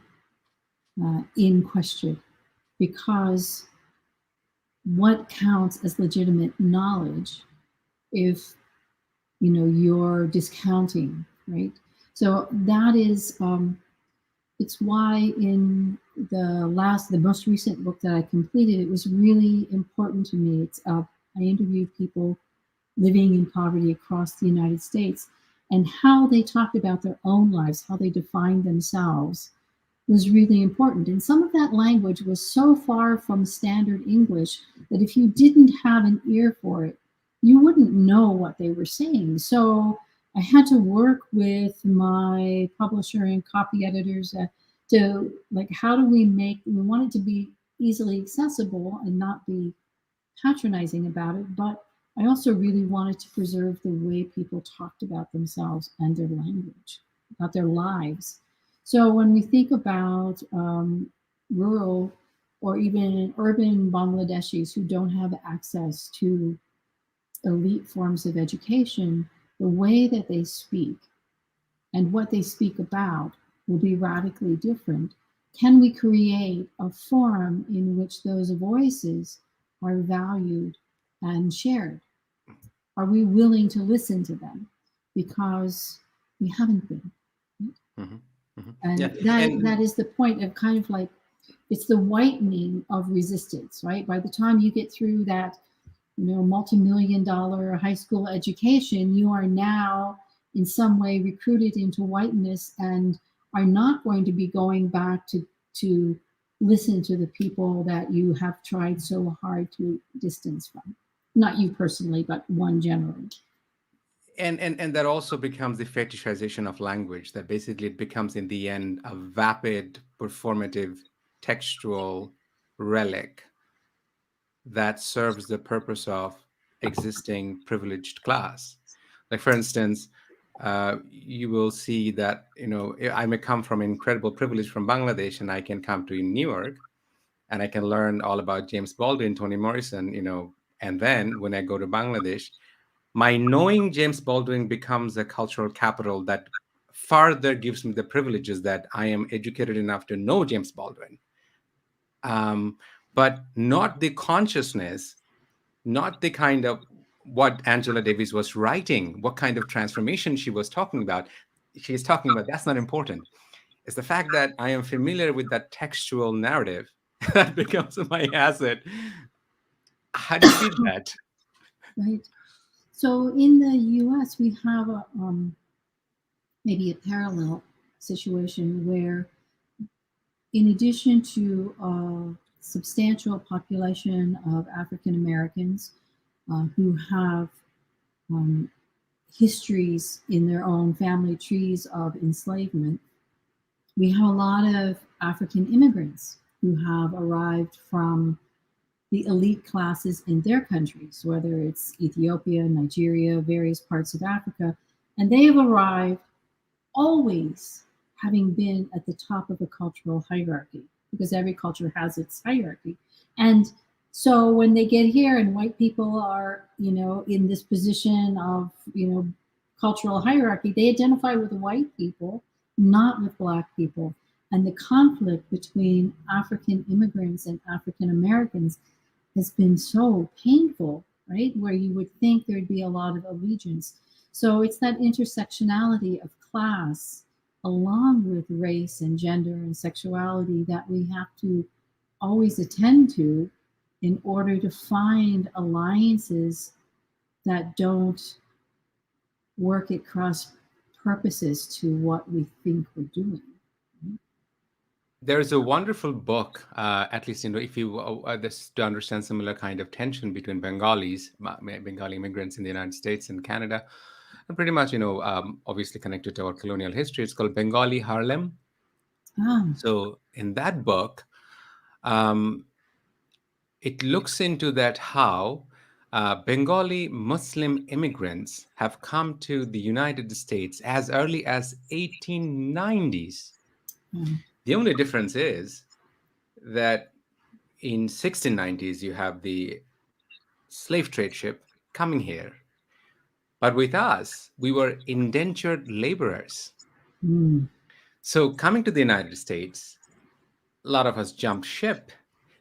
in question, because what counts as legitimate knowledge if you're discounting, right? So that is it's why in the most recent book that I completed, it was really important to me. It's I interviewed people living in poverty across the United States, and how they talked about their own lives, how they defined themselves, was really important. And some of that language was so far from standard English that if you didn't have an ear for it, you wouldn't know what they were saying. So I had to work with my publisher and copy editors to, like, how do we make, we want it to be easily accessible and not be patronizing about it, but I also really wanted to preserve the way people talked about themselves and their language, about their lives. So when we think about rural or even urban Bangladeshis who don't have access to elite forms of education, the way that they speak and what they speak about will be radically different. Can we create a forum in which those voices are valued and shared? Are we willing to listen to them? Because we haven't been. Hmm. Hmm. And Yeah, that and is the point of kind of like it's the whitening of resistance, right? By the time you get through that, multi-million dollar high school education, you are now in some way recruited into whiteness and are not going to be going back to listen to the people that you have tried so hard to distance from. Not you personally, but one generally. and that also becomes the fetishization of language, that basically it becomes in the end a vapid performative textual relic that serves the purpose of existing privileged class. Like, for instance, you will see that, I may come from incredible privilege from Bangladesh, and I can come to New York and I can learn all about James Baldwin, Toni Morrison, and then when I go to Bangladesh, my knowing James Baldwin becomes a cultural capital that further gives me the privileges that I am educated enough to know James Baldwin, um, but not the consciousness, not the kind of what Angela Davis was writing, what kind of transformation she was talking about. She is talking about, that's not important. It's the fact that I am familiar with that textual narrative that becomes my asset. How do you see that? Right. So in the US, we have maybe a parallel situation where, in addition to a substantial population of African Americans who have um, histories in their own family trees of enslavement, we have a lot of African immigrants who have arrived from the elite classes in their countries, whether it's Ethiopia, Nigeria, various parts of Africa, and they have arrived always having been at the top of a cultural hierarchy because every culture has its hierarchy. And so when they get here and white people are, in this position of, cultural hierarchy, they identify with white people, not with black people. And the conflict between African immigrants and African Americans has been so painful, right? Where you would think there'd be a lot of allegiance. So it's that intersectionality of class along with race and gender and sexuality that we have to always attend to in order to find alliances that don't work at cross purposes to what we think we're doing. There's a wonderful book, at least if you this to understand similar kind of tension between Bengali immigrants in the United States and Canada, and pretty much obviously connected to our colonial history. It's called Bengali Harlem. Ah, So in that book, um, it looks into that how Bengali Muslim immigrants have come to the United States as early as 1890s. ah, The only difference is that in 1690s you have the slave trade ship coming here, but with us we were indentured laborers. mm, So coming to the United States, a lot of us jumped ship.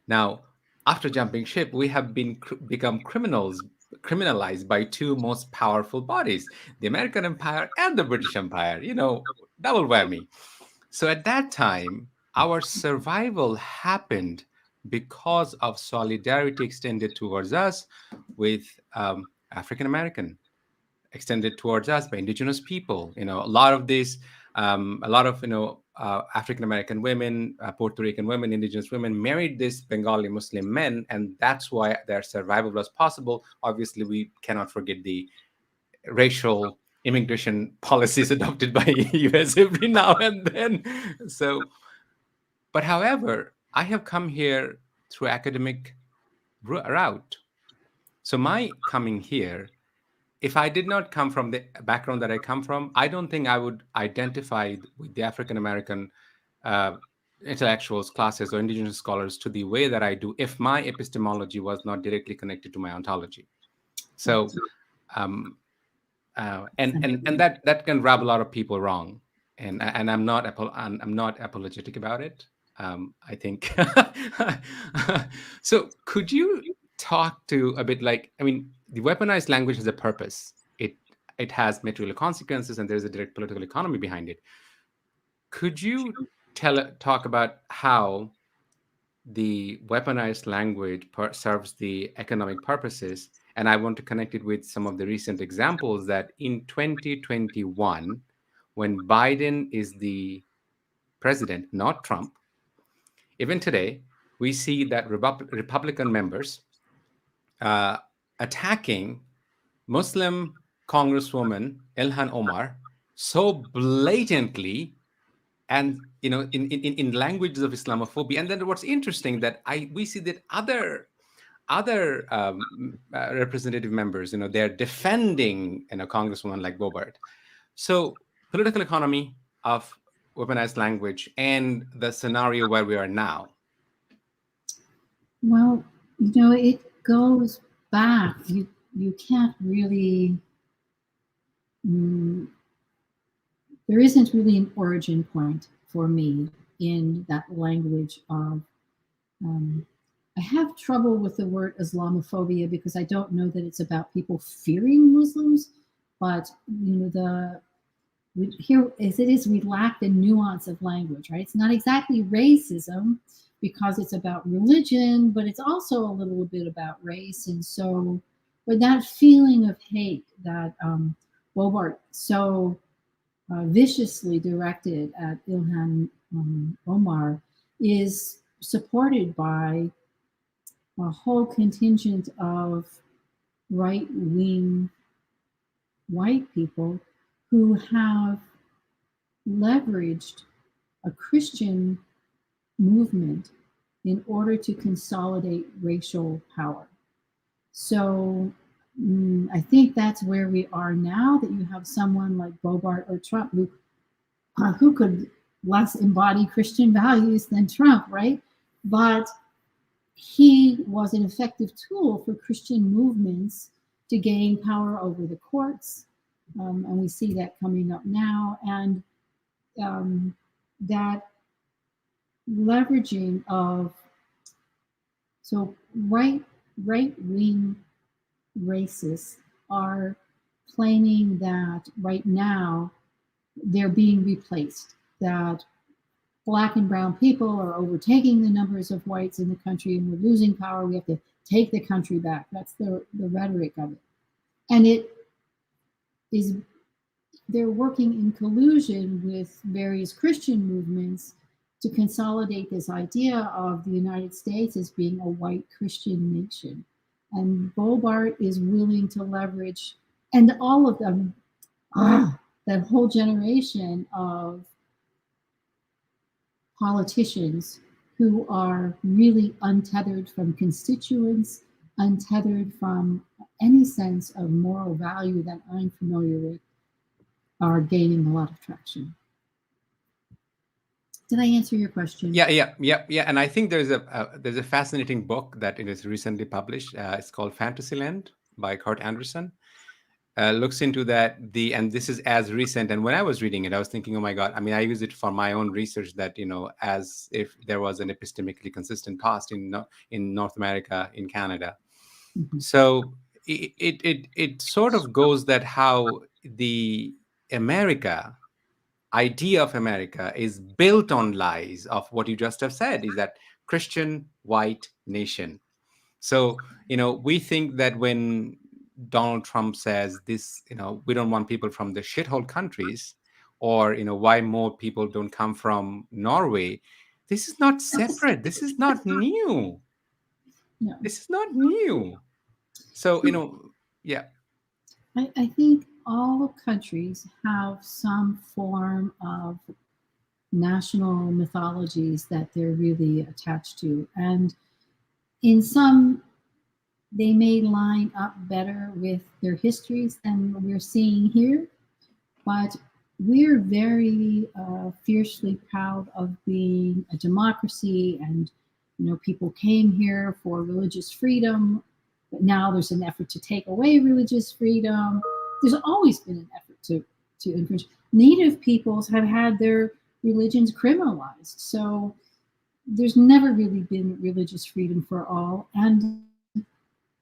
Now, after jumping ship, we have become criminalized by two most powerful bodies, the American Empire and the British Empire. Double whammy. So at that time, our survival happened because of solidarity extended towards us with African American, extended towards us by indigenous people. A lot of these, a lot of African American women, Puerto Rican women, indigenous women married these Bengali Muslim men, and that's why their survival was possible. Obviously, we cannot forget the racial immigration policies adopted by US every now and then. So, but however, I have come here through academic route. So my coming here, if I did not come from the background that I come from, I don't think I would identify with the African American uh, intellectuals, classes, or indigenous scholars to the way that I do if my epistemology was not directly connected to my ontology. Right. So, and that can rub a lot of people wrong, and I'm not apologetic about it. I think so. Could you talk to a bit, like, I mean, the weaponized language has a purpose. It has material consequences, and there's a direct political economy behind it. Could you talk about how the weaponized language serves the economic purposes? And I want to connect it with some of the recent examples that in 2021, when Biden is the president, not Trump, even today, we see that Republican members uh, attacking Muslim Congresswoman Ilhan Omar so blatantly, and in languages of Islamophobia. And then what's interesting that we see that other representative members, they're defending Congresswoman like Bobart. So political economy of weaponized language and the scenario where we are now. Well, it goes back. You can't really. Mm, there isn't really an origin point for me in that language of. Um, I have trouble with the word Islamophobia because I don't know that it's about people fearing Muslims, but here as it is, we lack the nuance of language, right? It's not exactly racism because it's about religion, but it's also a little bit about race. And so, but that feeling of hate that Bobart so viciously directed at Ilhan Omar is supported by a whole contingent of right wing white people who have leveraged a Christian movement in order to consolidate racial power. So I think that's where we are now, that you have someone like Bobart or Trump who could less embody Christian values than Trump, right? But he was an effective tool for Christian movements to gain power over the courts. And we see that coming up now. And that leveraging of, so right wing racists are claiming that right now they're being replaced, that Black and brown people are overtaking the numbers of whites in the country and we're losing power. We have to take the country back. That's the rhetoric of it. And it is, they're working in collusion with various Christian movements to consolidate this idea of the United States as being a white Christian nation. And Bobart is willing to leverage, and all of them, that whole generation of politicians who are really untethered from constituents, untethered from any sense of moral value that I'm familiar with, are gaining a lot of traction. Did I answer your question? Yeah. And I think there's a fascinating book that it is recently published. It's called Fantasyland by Kurt Anderson. Looks into that, and this is as recent. And when I was reading it, I was thinking, oh my God, I mean, I use it for my own research, that as if there was an epistemically consistent past in North America, in Canada. Mm-hmm. So it sort of goes that how the America idea of America is built on lies of what you just have said, is that Christian white nation. So, we think that when Donald Trump says this, we don't want people from the shithole countries, or, why more people don't come from Norway. This is not separate. This is not new. No. This is not new. So, yeah. I think all countries have some form of national mythologies that they're really attached to. And in some, they may line up better with their histories than we're seeing here, but we're very fiercely proud of being a democracy, and people came here for religious freedom, but now there's an effort to take away religious freedom. There's always been an effort to infringe. Native peoples have had their religions criminalized, so there's never really been religious freedom for all. And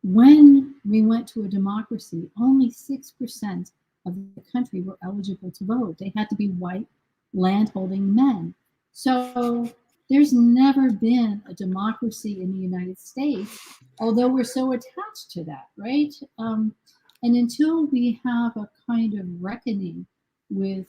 when we went to a democracy, only 6% of the country were eligible to vote. They had to be white, landholding men. So there's never been a democracy in the United States, although we're so attached to that, right? And until we have a kind of reckoning with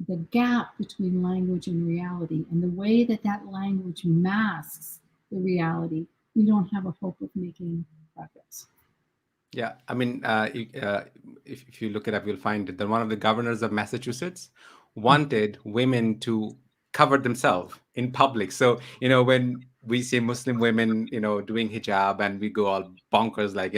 the gap between language and reality and the way that that language masks the reality, we don't have a hope of making progress. Yeah, I mean, if you look it up, you'll find that one of the governors of Massachusetts wanted women to cover themselves in public. So, when we see Muslim women, doing hijab, and we go all bonkers, like,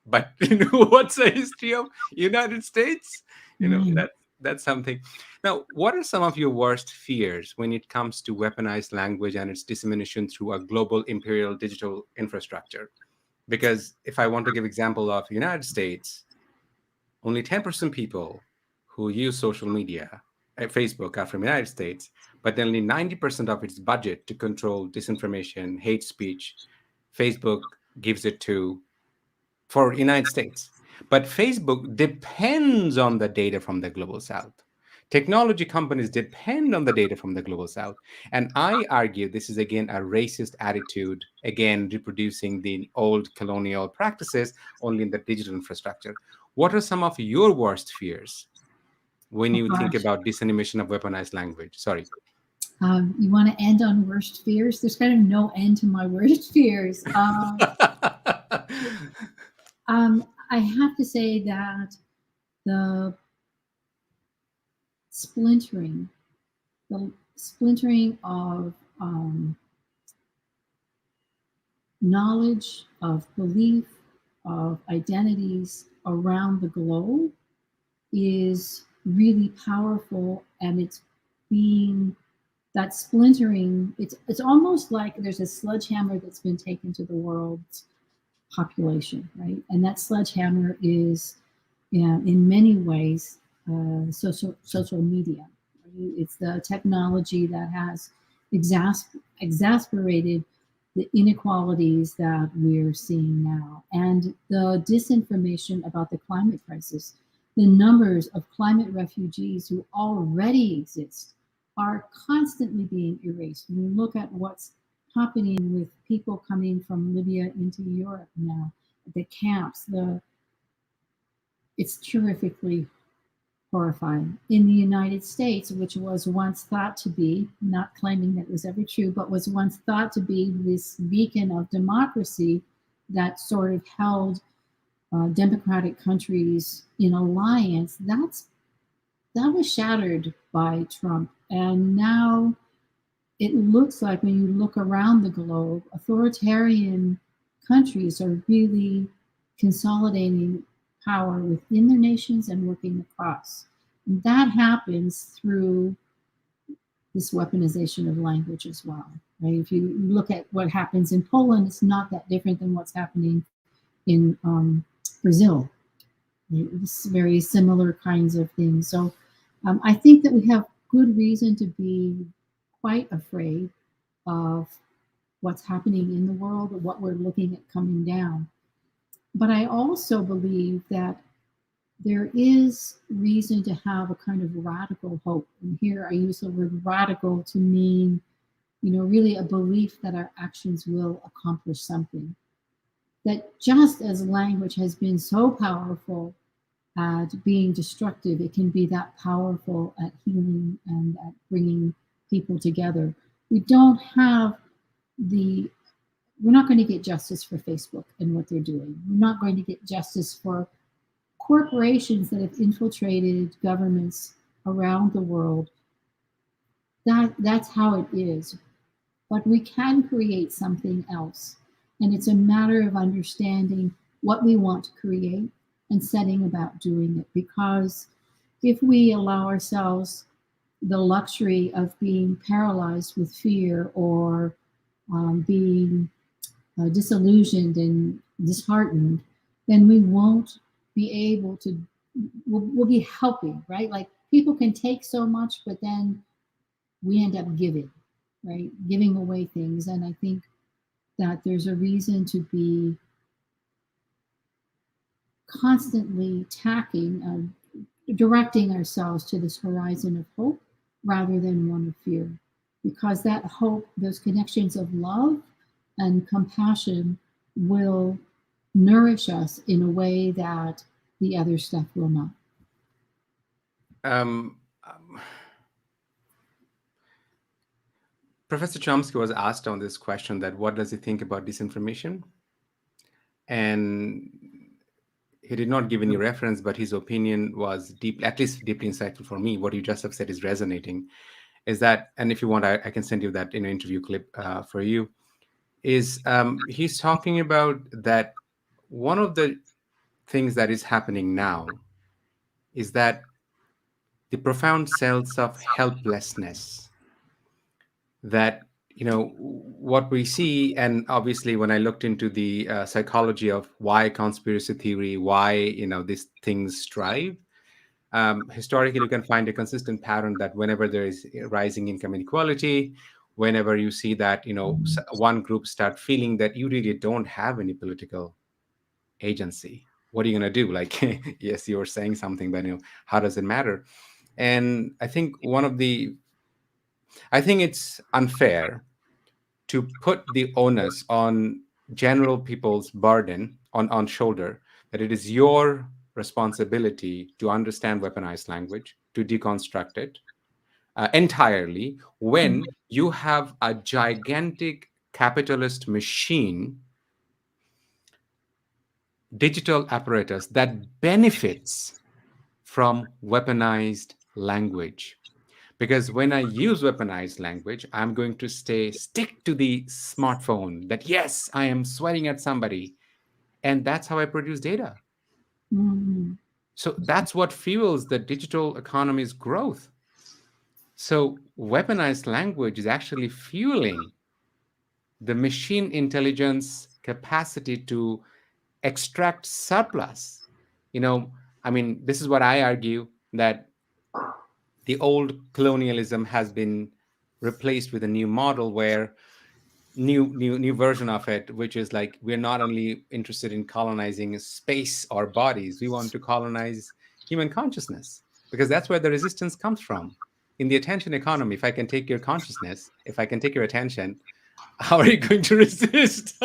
but what's the history of United States? Right. That's something. Now, what are some of your worst fears when it comes to weaponized language and its dissemination through a global imperial digital infrastructure? Because if I want to give example of United States, only 10% people who use social media, Facebook, are from United States, but only 90% of its budget to control disinformation, hate speech, Facebook gives it to for United States. But Facebook depends on the data from the global south. Technology companies depend on the data from the global south. And I argue this is again a racist attitude, again reproducing the old colonial practices only in the digital infrastructure. What are some of your worst fears when Oh you think gosh. about dissemination of weaponized language? Sorry. You want to end on worst fears? There's kind of no end to my worst fears. I have to say that the splintering, the splintering of knowledge, of belief, of identities around the globe is really powerful, and it's being that splintering. It's almost like there's a sledgehammer that's been taken to the world's population, right? And that sledgehammer is, in many ways, social media. Right? It's the technology that has exasperated the inequalities that we're seeing now, and the disinformation about the climate crisis. The numbers of climate refugees who already exist are constantly being erased. When you look at what's happening with people coming from Libya into Europe now, the camps, it's terrifically horrifying. In the United States, which was once thought to be, not claiming that it was ever true, but was once thought to be this beacon of democracy that sort of held democratic countries in alliance, that was shattered by Trump. And now it looks like, when you look around the globe, authoritarian countries are really consolidating power within their nations and working across. And that happens through this weaponization of language as well. Right? If you look at what happens in Poland, it's not that different than what's happening in Brazil. It's very similar kinds of things. So I think that we have good reason to be quite afraid of what's happening in the world, or what we're looking at coming down. But I also believe that there is reason to have a kind of radical hope. And here I use the word radical to mean, really a belief that our actions will accomplish something. That just as language has been so powerful at being destructive, it can be that powerful at healing and at bringing people together. We don't have we're not going to get justice for Facebook and what they're doing. We're not going to get justice for corporations that have infiltrated governments around the world. That's how it is. but we can create something else. And it's a matter of understanding what we want to create and setting about doing it. Because if we allow ourselves the luxury of being paralyzed with fear or being disillusioned and disheartened, then we won't be able to, we'll be helping, right? Like people can take so much, but then we end up giving, right? Giving away things. And I think that there's a reason to be constantly directing ourselves to this horizon of hope rather than one of fear. Because that hope, those connections of love and compassion will nourish us in a way that the other stuff will not. Um, um, Professor Chomsky was asked on this question that what does he think about disinformation? And he did not give any reference, but his opinion was deep, at least deeply insightful for me. What you just have said is resonating. Is that, and if you want, I can send you that in an interview clip for you. Is he's talking about that one of the things that is happening now is that the profound sense of helplessness that what we see. And obviously when I looked into the psychology of why conspiracy theory, why these things strive, historically you can find a consistent pattern that whenever there is rising income inequality, whenever you see that one group start feeling that you really don't have any political agency, what are you going to do? Like yes, you were saying something, but how does it matter? And I think it's unfair to put the onus on general people's burden on shoulder, that it is your responsibility to understand weaponized language, to deconstruct it entirely, when you have a gigantic capitalist machine, digital apparatus that benefits from weaponized language. Because when I use weaponized language, I'm going to stick to the smartphone that, yes, I am swearing at somebody. And that's how I produce data. Mhm. So that's what fuels the digital economy's growth. So weaponized language is actually fueling the machine intelligence capacity to extract surplus. I mean, this is what I argue, that the old colonialism has been replaced with a new model where new version of it, which is like, we're not only interested in colonizing space or bodies, we want to colonize human consciousness, because that's where the resistance comes from. In the attention economy, if I can take your consciousness, if I can take your attention, how are you going to resist?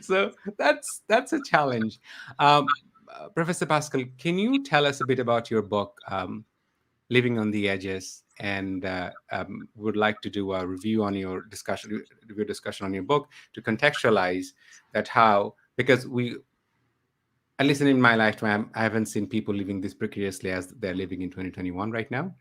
So that's a challenge. Professor Pascal, can you tell us a bit about your book, Living on the Edges, and would like to do a review on your discussion on your book, to contextualize that, how, because at least in my lifetime, I haven't seen people living this precariously as they're living in 2021 right now.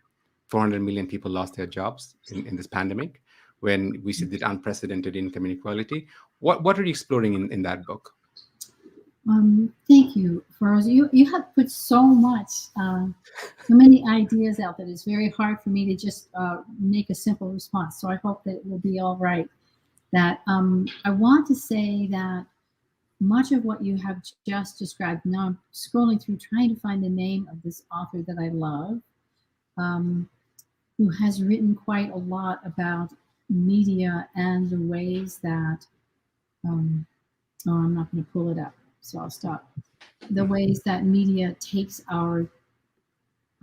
400 million people lost their jobs in this pandemic, when we see the unprecedented income inequality. What are you exploring in that book? Thank you, Faraz. You have put so many ideas out that it's very hard for me to just make a simple response. So I hope that it will be all right. That I want to say that much of what you have just described. Now I'm scrolling through trying to find the name of this author that I love, um, who has written quite a lot about media and the ways that. Oh, I'm not going to pull it up, so I'll stop. The ways that media takes our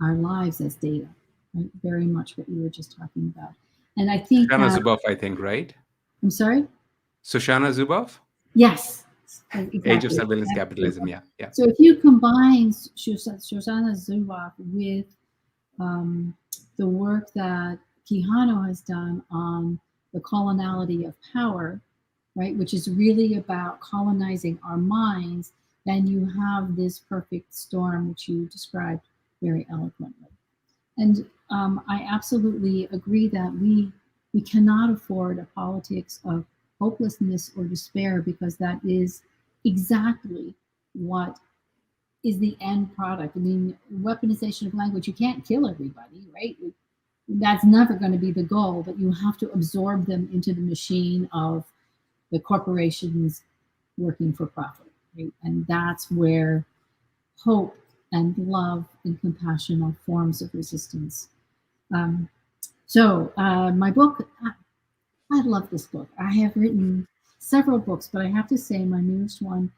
lives as data, right? Very much what you were just talking about. And I think Shoshana that, Zuboff, I think, right? I'm sorry? Shoshana Zuboff, Yes, Age of exactly. Surveillance Capitalism. Yeah, yeah. So if you combine Shoshana Zuboff with um, the work that Quijano has done on the coloniality of power, right, which is really about colonizing our minds, then you have this perfect storm, which you described very eloquently. And I absolutely agree that we We cannot afford a politics of hopelessness or despair, because that is exactly what is the end product. I mean, weaponization of language, you can't kill everybody, right? That's never going to be the goal, but you have to absorb them into the machine of the corporations working for profit, right? And that's where hope and love and compassion are forms of resistance. Um, my book, I love this book. I have written several books, but I have to say my newest one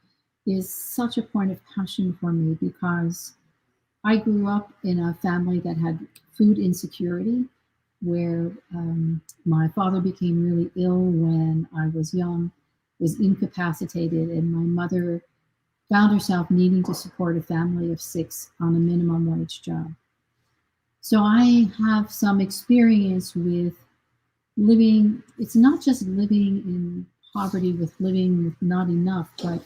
is such a point of passion for me, because I grew up in a family that had food insecurity, where my father became really ill when I was young, was incapacitated, and my mother found herself needing to support a family of six on a minimum wage job. So I have some experience with living. It's not just living in poverty, with living with not enough, but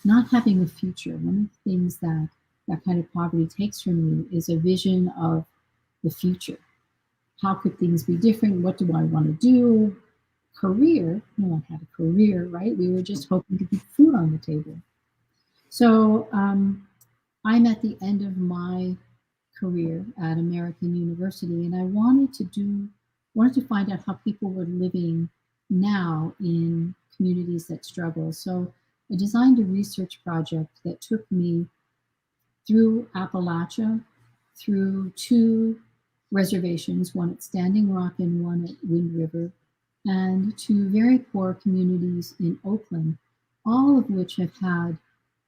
not having a future. One of the things that that kind of poverty takes from you is a vision of the future. How could things be different? What do I want to do? Career, no one had a career, right? We were just hoping to keep food on the table. So I'm at the end of my career at American University, and I wanted to find out how people were living now in communities that struggle. So I designed a research project that took me through Appalachia, through two reservations, one at Standing Rock and one at Wind River, and two very poor communities in Oakland, all of which have had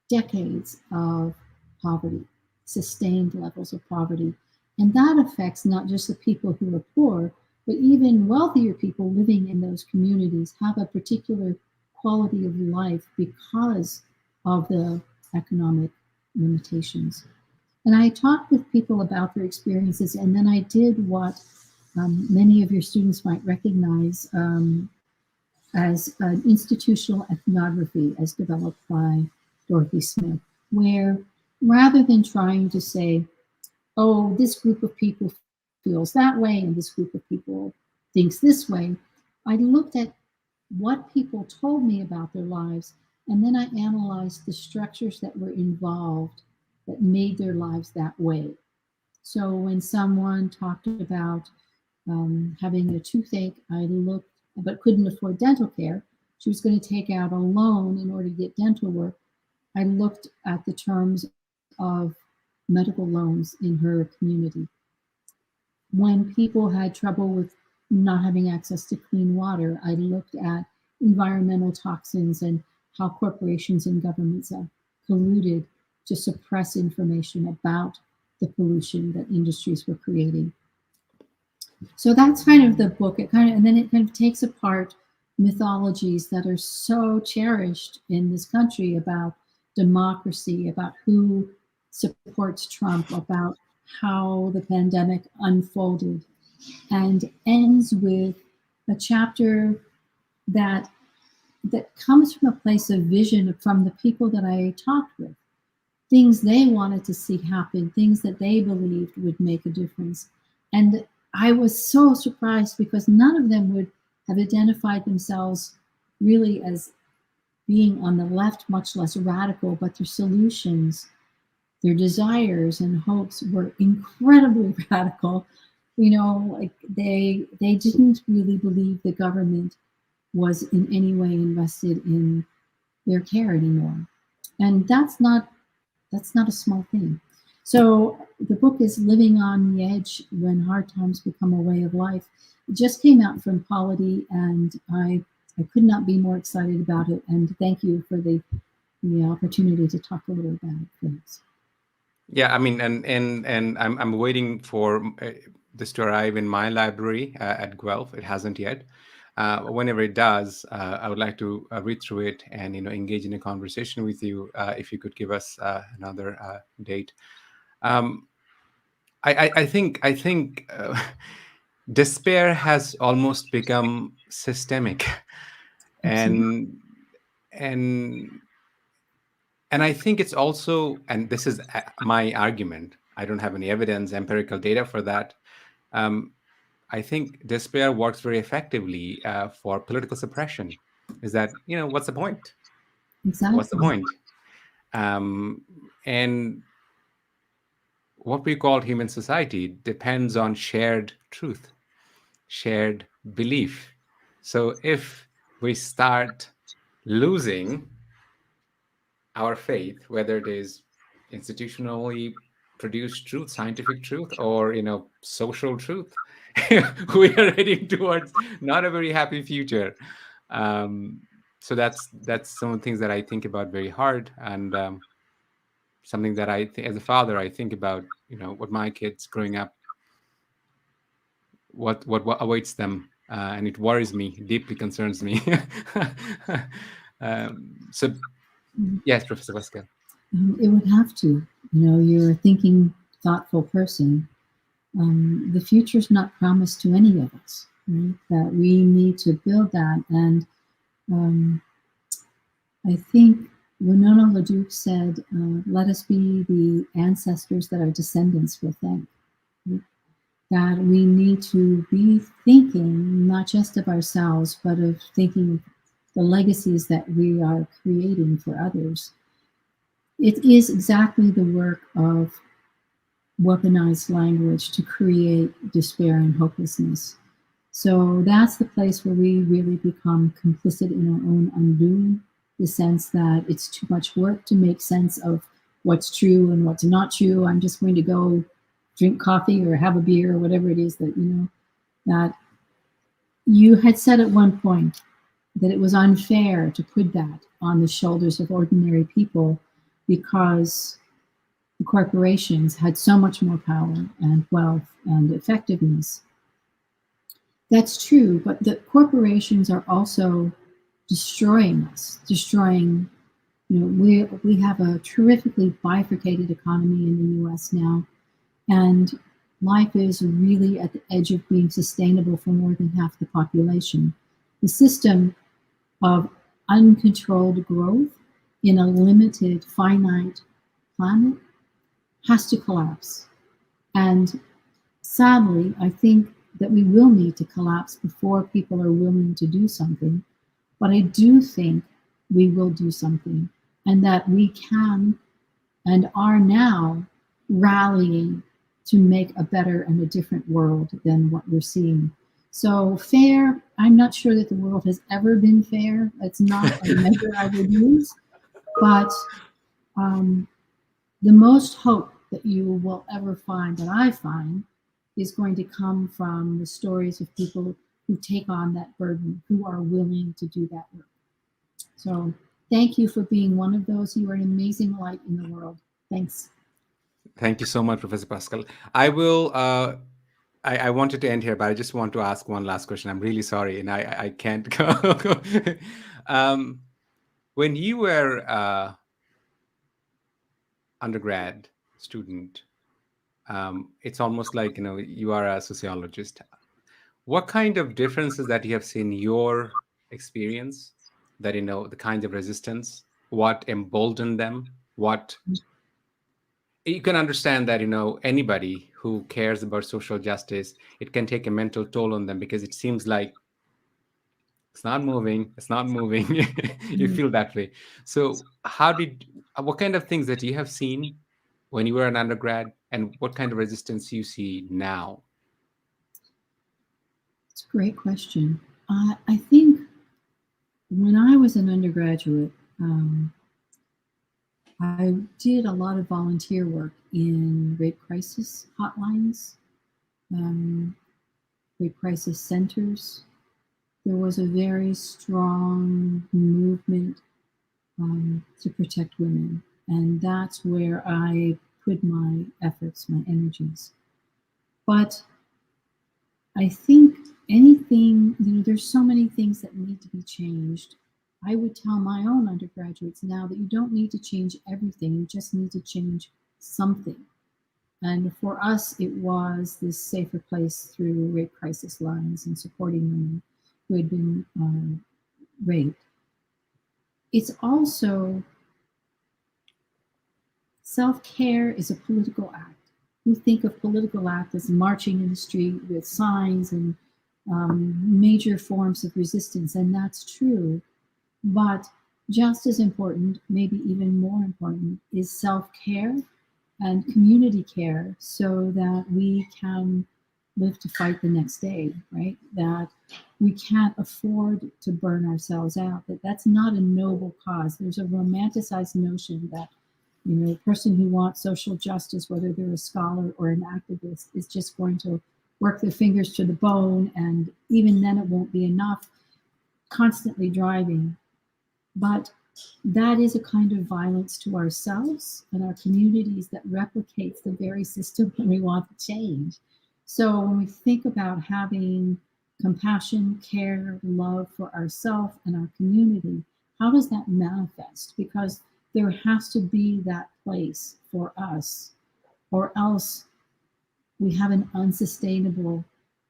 decades of poverty, sustained levels of poverty. And that affects not just the people who are poor, but even wealthier people living in those communities have a particular quality of life because of the economic limitations. And I talked with people about their experiences, and then I did what many of your students might recognize as an institutional ethnography, as developed by Dorothy Smith, where rather than trying to say, oh, this group of people feels that way and this group of people thinks this way, I looked at what people told me about their lives, and then I analyzed the structures that were involved that made their lives that way. So when someone talked about having a toothache, I looked, but couldn't afford dental care. She was going to take out a loan in order to get dental work. I looked at the terms of medical loans in her community. When people had trouble with not having access to clean water, I looked at environmental toxins and how corporations and governments have colluded to suppress information about the pollution that industries were creating. So that's kind of the book. And then it kind of takes apart mythologies that are so cherished in this country about democracy, about who supports Trump, about how the pandemic unfolded, and ends with a chapter that comes from a place of vision from the people that I talked with, things they wanted to see happen, things that they believed would make a difference. And I was so surprised because none of them would have identified themselves really as being on the left, much less radical, but their solutions, their desires and hopes were incredibly radical. You know, like they didn't really believe the government was in any way invested in their care anymore. And that's not a small thing. So the book is Living on the Edge When Hard Times Become a Way of Life. It just came out from Polity, and I could not be more excited about it. And thank you for the opportunity to talk a little about it, folks. Yeah, I mean, and I'm waiting for this to arrive in my library at Guelph. It hasn't yet. Whenever it does, I would like to read through it and engage in a conversation with you. If you could give us another date. Um, I think despair has almost become systemic, Absolutely. and and and I think it's also, and this is my argument. I don't have any evidence, empirical data for that. Um, I think despair works very effectively for political suppression. Is that, what's the point? What's the Exactly. point? Um, and what we call human society depends on shared truth, shared belief. So if we start losing our faith, whether it is institutionally produced truth, scientific truth, or social truth, we are heading towards not a very happy future. Um, so that's some of the things that I think about very hard, and something that as a father, I think about what my kids growing up, what awaits them, and it worries me, deeply concerns me. So Mhm. yes, Professor Pascal. It would have to. You're a thinking, thoughtful person. The future's not promised to any of us, right? That we need to build that. And um, I think Winona LaDuke said, let us be the ancestors that our descendants will thank. That we need to be thinking not just of ourselves, but of thinking the legacies that we are creating for others. It is exactly the work of weaponized language to create despair and hopelessness. So that's the place where we really become complicit in our own undoing, the sense that it's too much work to make sense of what's true and what's not true. I'm just going to go drink coffee or have a beer or whatever it is that you had said at one point that it was unfair to put that on the shoulders of ordinary people because the corporations had so much more power and wealth and effectiveness. That's true, but the corporations are also destroying us, destroying. We have a terrifically bifurcated economy in the U.S. now, and life is really at the edge of being sustainable for more than half the population. The system of uncontrolled growth in a limited, finite planet has to collapse. And sadly, I think that we will need to collapse before people are willing to do something. But I do think we will do something and that we can and are now rallying to make a better and a different world than what we're seeing. So, fair, I'm not sure that the world has ever been fair. That's not a measure I would use. But um, the most hope that you will ever find, that I find, is going to come from the stories of people who take on that burden, who are willing to do that work. So thank you for being one of those. You are an amazing light in the world. Thanks. Thank you so much, Professor Pascal. I will. I wanted to end here, but I just want to ask one last question. I'm really sorry, and I can't go. um, when you were undergrad student, it's almost like you are a sociologist. What kind of differences that you have seen in your experience? That the kinds of resistance, what emboldened them, what you can understand that anybody who cares about social justice, it can take a mental toll on them because it seems like it's not moving. You Mm, feel that way. So what kind of things that you have seen when you were an undergrad, and what kind of resistance you see now? it's a great question. I think when I was an undergraduate, I did a lot of volunteer work in rape crisis hotlines, um, rape crisis centers. There was a very strong movement to protect women. And that's where I put my efforts, my energies. But I think anything, there's so many things that need to be changed. I would tell my own undergraduates now that you don't need to change everything, you just need to change something. And for us, it was this safer place through rape crisis lines and supporting women who had been raped. It's also self care is a political act. we think of political act as marching in the street with signs and major forms of resistance, and that's true. But just as important, maybe even more important, is self care and community care so that we can live to fight the next day, right? That we can't afford to burn ourselves out, that's not a noble cause. There's a romanticized notion that, a person who wants social justice, whether they're a scholar or an activist, is just going to work their fingers to the bone, and even then it won't be enough, constantly driving. But that is a kind of violence to ourselves and our communities that replicates the very system that we want to change. So when we think about having compassion, care, love for ourselves and our community, how does that manifest? Because there has to be that place for us, or else we have an unsustainable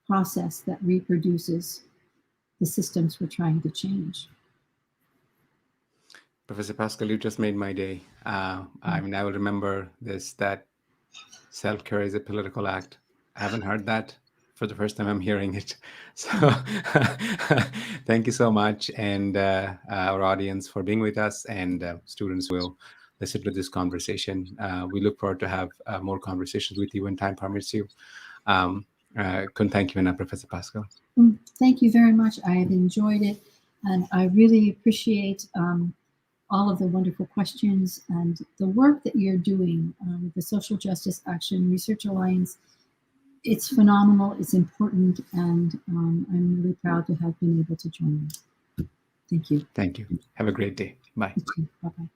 process that reproduces the systems we're trying to change. Professor Pascal, you just made my day. I mean, I will remember this, that self-care is a political act. I haven't heard that. For the first time, I'm hearing it. So thank you so much, and our audience for being with us, and students will listen to this conversation. We look forward to have more conversations with you when time permits you. Couldn't thank you enough, Professor Pascal. Thank you very much. I have enjoyed it, and I really appreciate all of the wonderful questions and the work that you're doing with the Social Justice Action Research Alliance. It's phenomenal, it's important, and I'm really proud to have been able to join you. Thank you. Thank you. Have a great day. Bye. Bye-bye.